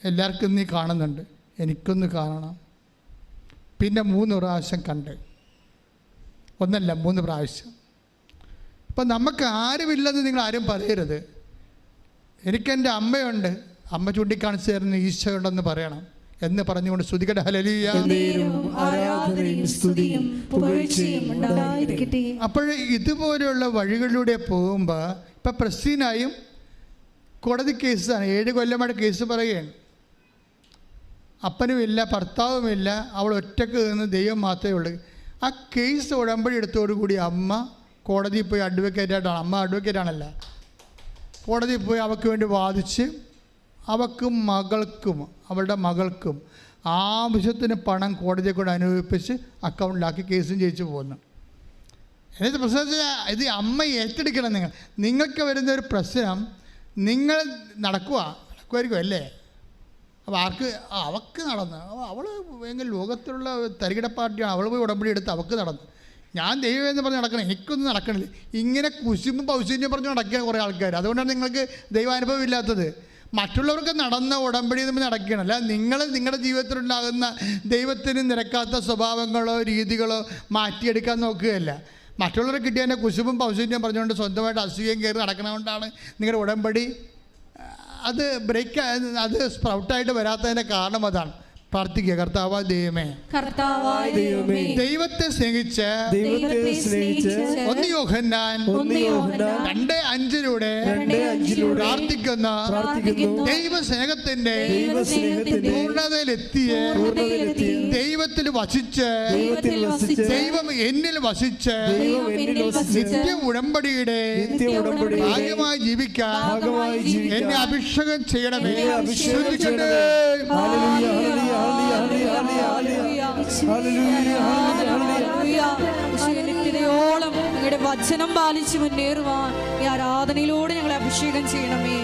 എല്ലാവർക്കും നീ കാണുന്നുണ്ട്, എനിക്കൊന്ന് കാണണം. പിന്നെ 3 പ്രാവശ്യം കണ്ട്, ഒന്നല്ല 3 പ്രാവശ്യം. അപ്പം നമുക്ക് ആരുമില്ലെന്ന് നിങ്ങൾ ആരും പറയരുത്. എനിക്കെൻ്റെ അമ്മയുണ്ട്, അമ്മ ചൂണ്ടിക്കാണിച്ചു തരുന്ന ഈശോ ഉണ്ടെന്ന് പറയണം എന്ന് പറഞ്ഞുകൊണ്ട് സ്തുതിക്കട്ടെ. ഹല്ലേലൂയ. അപ്പോൾ ഇതുപോലെയുള്ള വഴികളിലൂടെ പോകുമ്പോൾ ഇപ്പം പ്രസീനായും കോടതി കേസാണ്, 7 കൊല്ലമായിട്ട് കേസ് പറയുകയാണ്. അപ്പനുമില്ല ഭർത്താവുമില്ല, അവൾ ഒറ്റക്ക് നിന്ന് ദൈവം മാത്രമേ ഉള്ളൂ. ആ കേസ് ഉടമ്പടി എടുത്തോടുകൂടി അമ്മ കോടതിയിൽ പോയി അഡ്വക്കേറ്റായിട്ടാണ്, അമ്മ അഡ്വക്കേറ്റാണല്ല, കോടതിയിൽ പോയി അവൾക്ക് വേണ്ടി വാദിച്ച് അവൾക്കും മകൾക്കും അവളുടെ മകൾക്കും ആവശ്യത്തിന് പണം കോടതിയെ കൊണ്ട് അനുഭവിപ്പിച്ച് അക്കൗണ്ടിലാക്കി കേസും ജയിച്ചു പോകുന്നു. എന്നിട്ട് പ്രശ്നം ഇത് അമ്മ ഏറ്റെടുക്കണം. നിങ്ങൾക്ക് വരുന്നൊരു പ്രശ്നം നിങ്ങൾ നടക്കുമായിരിക്കും അല്ലേ? അപ്പോൾ അവൾക്ക് നടന്ന് അവൾ ഭയങ്കര ലോകത്തിലുള്ള തരികിട പാർട്ടിയാണ്, അവൾ പോയി ഉടമ്പടി എടുത്ത് അവൾക്ക് നടന്നു. ഞാൻ ദൈവം എന്ന് പറഞ്ഞ് നടക്കണം, എനിക്കൊന്നും നടക്കണില്ല. ഇങ്ങനെ കുശുമ്പും പൗശല്യം പറഞ്ഞ് നടക്കുകയാണ് കുറേ ആൾക്കാർ. അതുകൊണ്ടാണ് നിങ്ങൾക്ക് ദൈവാനുഭവം ഇല്ലാത്തത്. മറ്റുള്ളവർക്ക് നടന്ന ഉടമ്പടി നമ്മൾ നടക്കുകയാണ്. അല്ല, നിങ്ങളുടെ ജീവിതത്തിലുണ്ടാകുന്ന ദൈവത്തിന് നിരക്കാത്ത സ്വഭാവങ്ങളോ രീതികളോ മാറ്റിയെടുക്കാൻ നോക്കുകയല്ല. മറ്റുള്ളവരെ കിട്ടിയതിൻ്റെ കുശുമ്പും പൗശല്യം പറഞ്ഞുകൊണ്ട് സ്വന്തമായിട്ട് അസൂയം കയറി നടക്കണതുകൊണ്ടാണ് നിങ്ങളുടെ ഉടമ്പടി അത് സ്പ്രൗട്ടായിട്ട് വരാത്തതിൻ്റെ കാരണം അതാണ്. പ്രാർത്ഥിക്കുക, കർത്താവായ ദൈവമേ, ദൈവത്തെ സ്നേഹിച്ച് 1 യോഹന്നാൻ 2:5 പ്രാർത്ഥിക്കുന്ന ദൈവസ്നേഹത്തിന്റെ പൂർണ്ണതയിലെത്തിയ ദൈവത്തിൽ വസിച്ച് ദൈവം എന്നിൽ വസിച്ച് നിത്യ ഉടമ്പടിയുടെ ഭാഗ്യമായി ജീവിക്കാൻ എന്നെ അഭിഷേകം ചെയ്യണമേ. ോളം നിങ്ങളുടെ വചനം പാലിച്ച് മുന്നേറുവാൻ ഈ ആരാധനയിലൂടെ ഞങ്ങളെ അഭിഷേകം ചെയ്യണമേ.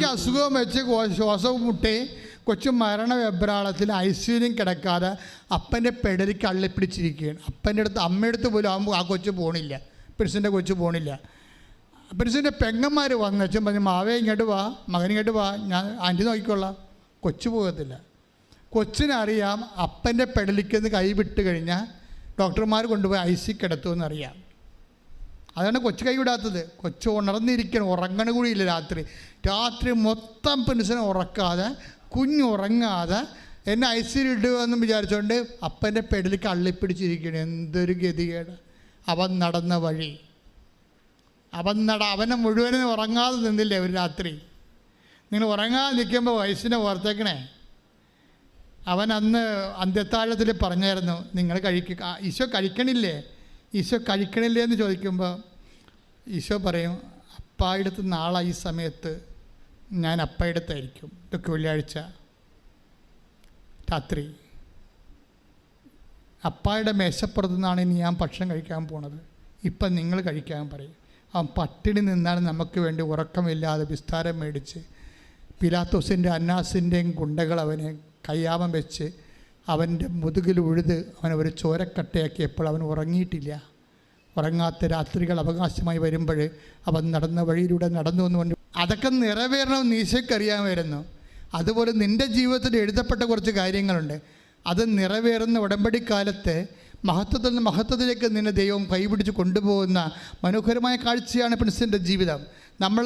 അസുഖം വെച്ച് ശ്വാസവും മുട്ടി കൊച്ചു മരണ വെബ്രാളത്തിൽ ഐസിയുലും കിടക്കാതെ അപ്പൻ്റെ പെടലിക്ക് അള്ളിപ്പിടിച്ചിരിക്കുകയാണ്. അമ്മയുടെ അടുത്ത് പോലും ആകുമ്പോൾ ആ കൊച്ചു പോണില്ല, പെരിസിൻ്റെ കൊച്ചു പോണില്ല. പെരിസിൻ്റെ പെങ്ങന്മാർ വന്ന് അച്ഛൻ പറഞ്ഞു, മാവേ ഇങ്ങോട്ട് വാ, മകൻ ഇങ്ങോട്ട് വാ, ഞാൻ ആൻറ്റി നോക്കിക്കൊള്ളാം. കൊച്ചു പോകത്തില്ല. കൊച്ചിനറിയാം അപ്പൻ്റെ പെടലിക്കെന്ന് കൈ വിട്ട് കഴിഞ്ഞാൽ ഡോക്ടർമാർ കൊണ്ടുപോയി IC കിടത്തുമെന്നറിയാം. അതാണ് കൊച്ചു കൈ വിടാത്തത്. കൊച്ചു ഉണർന്നിരിക്കണം, ഉറങ്ങണ കൂടിയില്ല. രാത്രി മൊത്തം പെൻസിനെ ഉറക്കാതെ, കുഞ്ഞുറങ്ങാതെ എന്നെ IC ഇടുകയെന്ന് വിചാരിച്ചുകൊണ്ട് അപ്പൻ്റെ പെടലിക്ക് അള്ളിപ്പിടിച്ചിരിക്കണം. എന്തൊരു ഗതികേട്. അവൻ നടന്ന വഴി, അവനെ മുഴുവനും ഉറങ്ങാതെ നിന്നില്ലേ ഒരു രാത്രി. നിങ്ങൾ ഉറങ്ങാതെ നിൽക്കുമ്പോൾ വയസ്സിനെ ഓർത്തേക്കണേ. അവൻ അന്ന് അന്ത്യത്താഴത്തിൽ പറഞ്ഞായിരുന്നു, നിങ്ങൾ ഈശോ കഴിക്കണില്ലേ എന്ന് ചോദിക്കുമ്പോൾ ഈശോ പറയും, അപ്പായിടത്ത് നാളെ ഈ സമയത്ത് ഞാൻ അപ്പായിടത്തായിരിക്കും. ഇതൊക്കെ വെള്ളിയാഴ്ച രാത്രി. അപ്പായുടെ മേശപ്പുറത്തു നിന്നാണ് ഇനി ഞാൻ ഭക്ഷണം കഴിക്കാൻ പോണത്. ഇപ്പം നിങ്ങൾ കഴിക്കാൻ പറയും. അവൻ പട്ടിണി നിന്നാണ് നമുക്ക് വേണ്ടി ഉറക്കമില്ലാതെ വിസ്താരം മേടിച്ച് പിലാത്തോസിൻ്റെ അന്നാസിൻ്റെയും ഗുണ്ടകൾ അവനെ കയ്യാമം വെച്ച് അവൻ്റെ മുതുകിൽ ഉഴുത് അവനെ ഒരു ചോരക്കട്ടയാക്കിയപ്പോൾ അവൻ ഉറങ്ങിയിട്ടില്ല. ഉറങ്ങാത്ത രാത്രികൾ അവകാശമായി വരുമ്പോൾ അവൻ നടന്ന വഴിയിലൂടെ നടന്നു എന്നുകൊണ്ട് അതൊക്കെ നിറവേറണമെന്ന് ഈശോയ്ക്കറിയാമായിരുന്നു. അതുപോലെ നിൻ്റെ ജീവിതത്തിൽ എഴുതപ്പെട്ട കുറച്ച് കാര്യങ്ങളുണ്ട്. അത് നിറവേറുന്ന ഉടമ്പടിക്കാലത്ത് മഹത്വത്തിൽ നിന്ന് മഹത്വത്തിലേക്ക് നിന്നെ ദൈവം കൈപിടിച്ച് കൊണ്ടുപോകുന്ന മനോഹരമായ കാഴ്ചയാണ് പ്രിൻസിൻ്റെ ജീവിതം. നമ്മൾ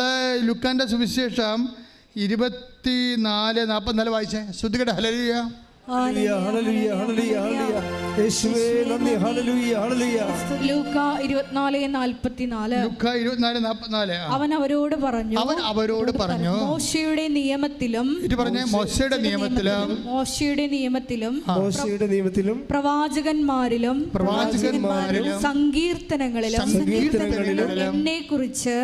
ലൂക്കാൻ്റെ സുവിശേഷം 24:44 വായിച്ചേ. ശ്രുതികടെ ഹല്ലേലൂയ. ലൂക്ക 24:44. അവൻ അവരോട് പറഞ്ഞു, മോശയുടെ നിയമത്തിലും പ്രവാചകന്മാരിലും സങ്കീർത്തനങ്ങളിലും എന്നെക്കുറിച്ച്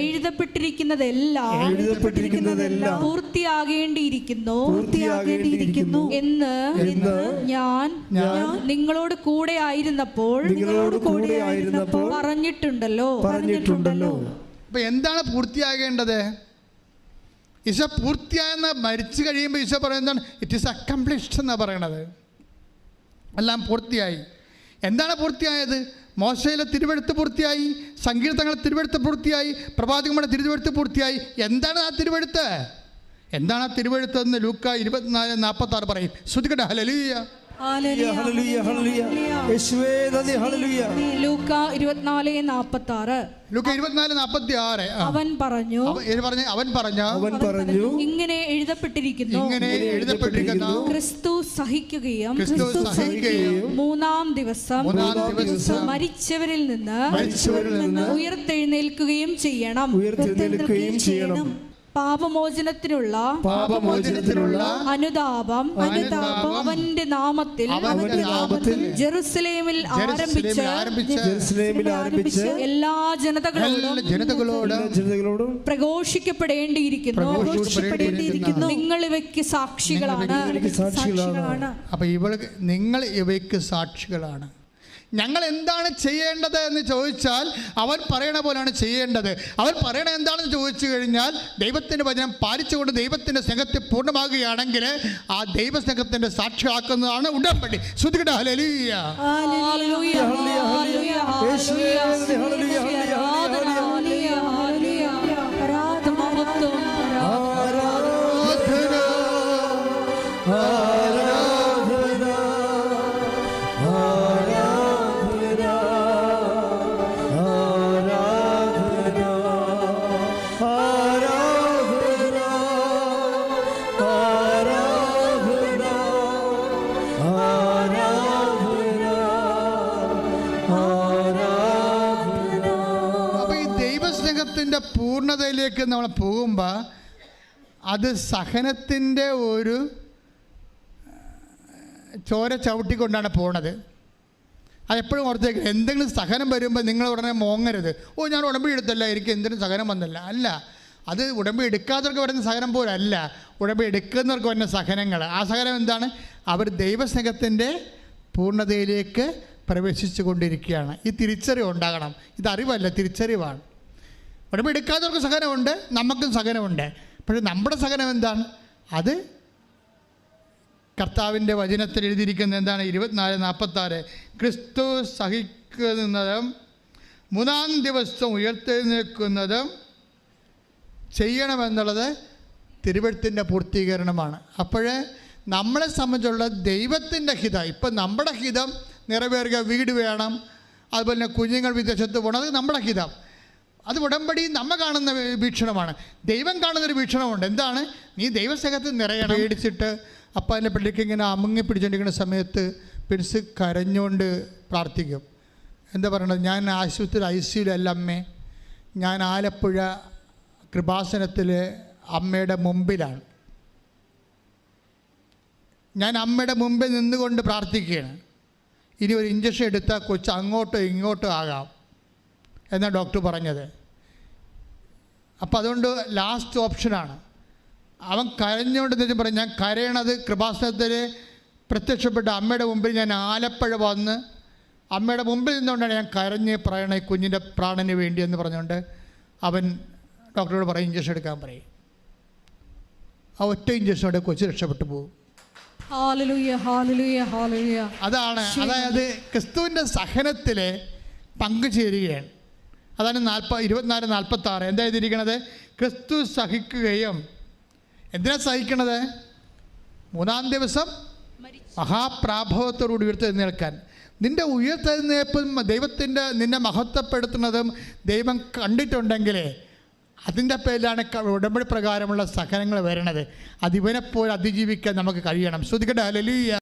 എഴുതപ്പെട്ടിരിക്കുന്നതെല്ലാം പൂർത്തിയാകേണ്ടിയിരിക്കുന്നു എന്ന് ഞാൻ നിങ്ങളോട് കൂടെ ആയിരുന്നപ്പോൾ പറഞ്ഞിട്ടുണ്ടല്ലോ. അപ്പൊ എന്താണ് പൂർത്തിയാകേണ്ടത്? ഈശോ പൂർത്തിയായെന്ന് മരിച്ചു കഴിയുമ്പോൾ ഈശോ പറയുന്നതാണ് ഇറ്റ് ഈസ് അക്കംപ്ലിഷ്ഡ് എന്നാണ് പറയണത്. എല്ലാം പൂർത്തിയായി. എന്താണ് പൂർത്തിയായത്? മോശയിലെ തിരുവെഴുത്ത് പൂർത്തിയായി, സങ്കീർത്തനങ്ങളുടെ തിരുവെഴുത്ത് പൂർത്തിയായി, പ്രവാചകന്മാരുടെ തിരുവെഴുത്ത് പൂർത്തിയായി. എന്താണ് ആ തിരുവെഴുത്ത്? എന്താണ് ആ തിരുവെഴുത്തെന്ന് ലൂക്ക 24:46 പറയും. ശ്രുതികടെ ഹല്ലേലൂയ. ലൂക്ക 24:46. അവൻ പറഞ്ഞു ഇങ്ങനെ എഴുതപ്പെട്ടിരിക്കുന്നു, ക്രിസ്തു സഹിക്കുകയും മൂന്നാം ദിവസം മരിച്ചവരിൽ നിന്ന് ഉയർത്തെഴുന്നേൽക്കുകയും ചെയ്യണം. പാപമോചനത്തിനുള്ള അനുതാപം അവന്റെ നാമത്തിൽ ജെറുസലേമിൽ ആരംഭിച്ച് എല്ലാ ജനതകളോടും പ്രഘോഷിക്കപ്പെടേണ്ടിയിരിക്കുന്നു. നിങ്ങൾ ഇവയ്ക്ക് സാക്ഷികളാണ്. അപ്പൊ നിങ്ങൾ ഇവയ്ക്ക് സാക്ഷികളാണ്. ഞങ്ങൾ എന്താണ് ചെയ്യേണ്ടത് എന്ന് ചോദിച്ചാൽ അവൻ പറയണ പോലെയാണ് ചെയ്യേണ്ടത്. അവൻ പറയണ എന്താണെന്ന് ചോദിച്ചു കഴിഞ്ഞാൽ ദൈവത്തിൻ്റെ വചനം പാലിച്ചുകൊണ്ട് ദൈവത്തിൻ്റെ സ്നേഹത്തെ പൂർണ്ണമാകുകയാണെങ്കിൽ ആ ദൈവസ്നേഹത്തിൻ്റെ സാക്ഷിയാക്കുന്നതാണ് ഉടമ്പടി. ശ്രുതികടെ ഹല്ലേലൂയ. പൂർണ്ണതയിലേക്ക് നമ്മൾ പോകുമ്പോൾ അത് സഹനത്തിൻ്റെ ഒരു ചോര ചവിട്ടിക്കൊണ്ടാണ് പോണത്. അതെപ്പോഴും ഓർത്തേക്ക്. എന്തെങ്കിലും സഹനം വരുമ്പോൾ നിങ്ങൾ ഉടനെ മോങ്ങരുത്. ഞാൻ ഉടമ്പടി എടുത്തല്ല, എനിക്ക് എന്തിനും സഹനം വന്നില്ല. അല്ല, അത് ഉടമ്പടി എടുക്കാത്തവർക്ക് വരുന്ന സഹനം പോലല്ല, ഉടമ്പടി എടുക്കുന്നവർക്ക് വരുന്ന സഹനങ്ങൾ. ആ സഹനം എന്താണ്? അവർ ദൈവസ്നേഹത്തിൻ്റെ പൂർണ്ണതയിലേക്ക് പ്രവേശിച്ചു കൊണ്ടിരിക്കുകയാണ്. ഈ തിരിച്ചറിവ് ഉണ്ടാകണം. ഇതറിവല്ല, തിരിച്ചറിവാണ്. ഉടമ്പടി എടുക്കാത്തവർക്ക് സഹനമുണ്ട്, നമുക്കും സഹനമുണ്ട്. പക്ഷേ നമ്മുടെ സഹനം എന്താണ്? അത് കർത്താവിൻ്റെ വചനത്തിൽ എഴുതിയിരിക്കുന്ന എന്താണ്? 24:46 ക്രിസ്തു സഹിക്കുന്നതും മൂന്നാം ദിവസം ഉയർത്തെഴുന്നേൽക്കുന്നതും ചെയ്യണമെന്നുള്ളത് തിരുവെഴുത്തിൻ്റെ പൂർത്തീകരണമാണ്. അപ്പോൾ നമ്മളെ സംബന്ധിച്ചുള്ള ദൈവത്തിൻ്റെ ഹിതം, ഇപ്പം നമ്മുടെ ഹിതം നിറവേറുക, വീട് വേണം, അതുപോലെ തന്നെ കുഞ്ഞുങ്ങൾ വിദേശത്ത് പോകണം. അത് നമ്മുടെ ഹിതം. അത് ഉടമ്പടി നമ്മ കാണുന്ന വീക്ഷണമാണ്. ദൈവം കാണുന്നൊരു വീക്ഷണമുണ്ട്. എന്താണ്? നീ ദൈവസ്നേഹത്തിൽ നിറയണം. പേടിച്ചിട്ട് അപ്പാൻ്റെ പിള്ളിക്ക് ഇങ്ങനെ അമുങ്ങി പിടിച്ചുകൊണ്ടിരിക്കുന്ന സമയത്ത് പിൻസ് കരഞ്ഞുകൊണ്ട് പ്രാർത്ഥിക്കും. എന്താ പറയണത്? ഞാൻ ആശുപത്രി ICUലല്ല അമ്മേ, ഞാൻ ആലപ്പുഴ കൃപാസനത്തിൽ അമ്മയുടെ മുമ്പിലാണ്. ഞാൻ അമ്മയുടെ മുമ്പിൽ നിന്നുകൊണ്ട് പ്രാർത്ഥിക്കുകയാണ്. ഇനി ഒരു ഇഞ്ചക്ഷൻ എടുത്താൽ കൊച്ച് അങ്ങോട്ടോ ഇങ്ങോട്ടോ ആകാം എന്നാണ് ഡോക്ടർ പറഞ്ഞത്. അപ്പോൾ അതുകൊണ്ട് ലാസ്റ്റ് ഓപ്ഷനാണ്. അവൻ കരഞ്ഞുകൊണ്ട് എന്തെങ്കിലും പറയും, ഞാൻ കരയണത് കൃപാസനത്തിൽ പ്രത്യക്ഷപ്പെട്ട അമ്മയുടെ മുമ്പിൽ ഞാൻ ആലപ്പുഴ വന്ന് അമ്മയുടെ മുമ്പിൽ നിന്നുകൊണ്ടാണ് ഞാൻ കരഞ്ഞ് പറയണ ഈ കുഞ്ഞിൻ്റെ പ്രാണന് വേണ്ടി എന്ന് പറഞ്ഞുകൊണ്ട് അവൻ ഡോക്ടറോട് പറയും ഇഞ്ചക്ഷൻ എടുക്കാൻ പറയും. ആ ഒറ്റ ഇഞ്ചക്ഷനോടെ കൊച്ചു രക്ഷപ്പെട്ടു പോകും. അതാണ്, അതായത് ക്രിസ്തുവിൻ്റെ സഹനത്തിൽ പങ്കുചേരുകയാണ്. അതാണ് 24:46 എന്താ എഴുതിയിരിക്കണത്? ക്രിസ്തു സഹിക്കുകയും, എന്തിനാ സഹിക്കണത്? 3-ാം ദിവസം മഹാപ്രാഭവത്തോടുകൂടി ഉയർത്തെഴുന്നേൽക്കാൻ. നിൻ്റെ ഉയർത്തെഴുന്നേൽപ്പും ദൈവത്തിൻ്റെ നിന്നെ മഹത്വപ്പെടുത്തുന്നതും ദൈവം കണ്ടിട്ടുണ്ടെങ്കിൽ അതിൻ്റെ പേരിലാണ് ഉടമ്പടി പ്രകാരമുള്ള സഹനങ്ങൾ വരണത്. അതിവനെപ്പോലെ അതിജീവിക്കാൻ നമുക്ക് കഴിയണം. ശ്രദ്ധിക്കട്ടെ. ഹല്ലേലൂയ.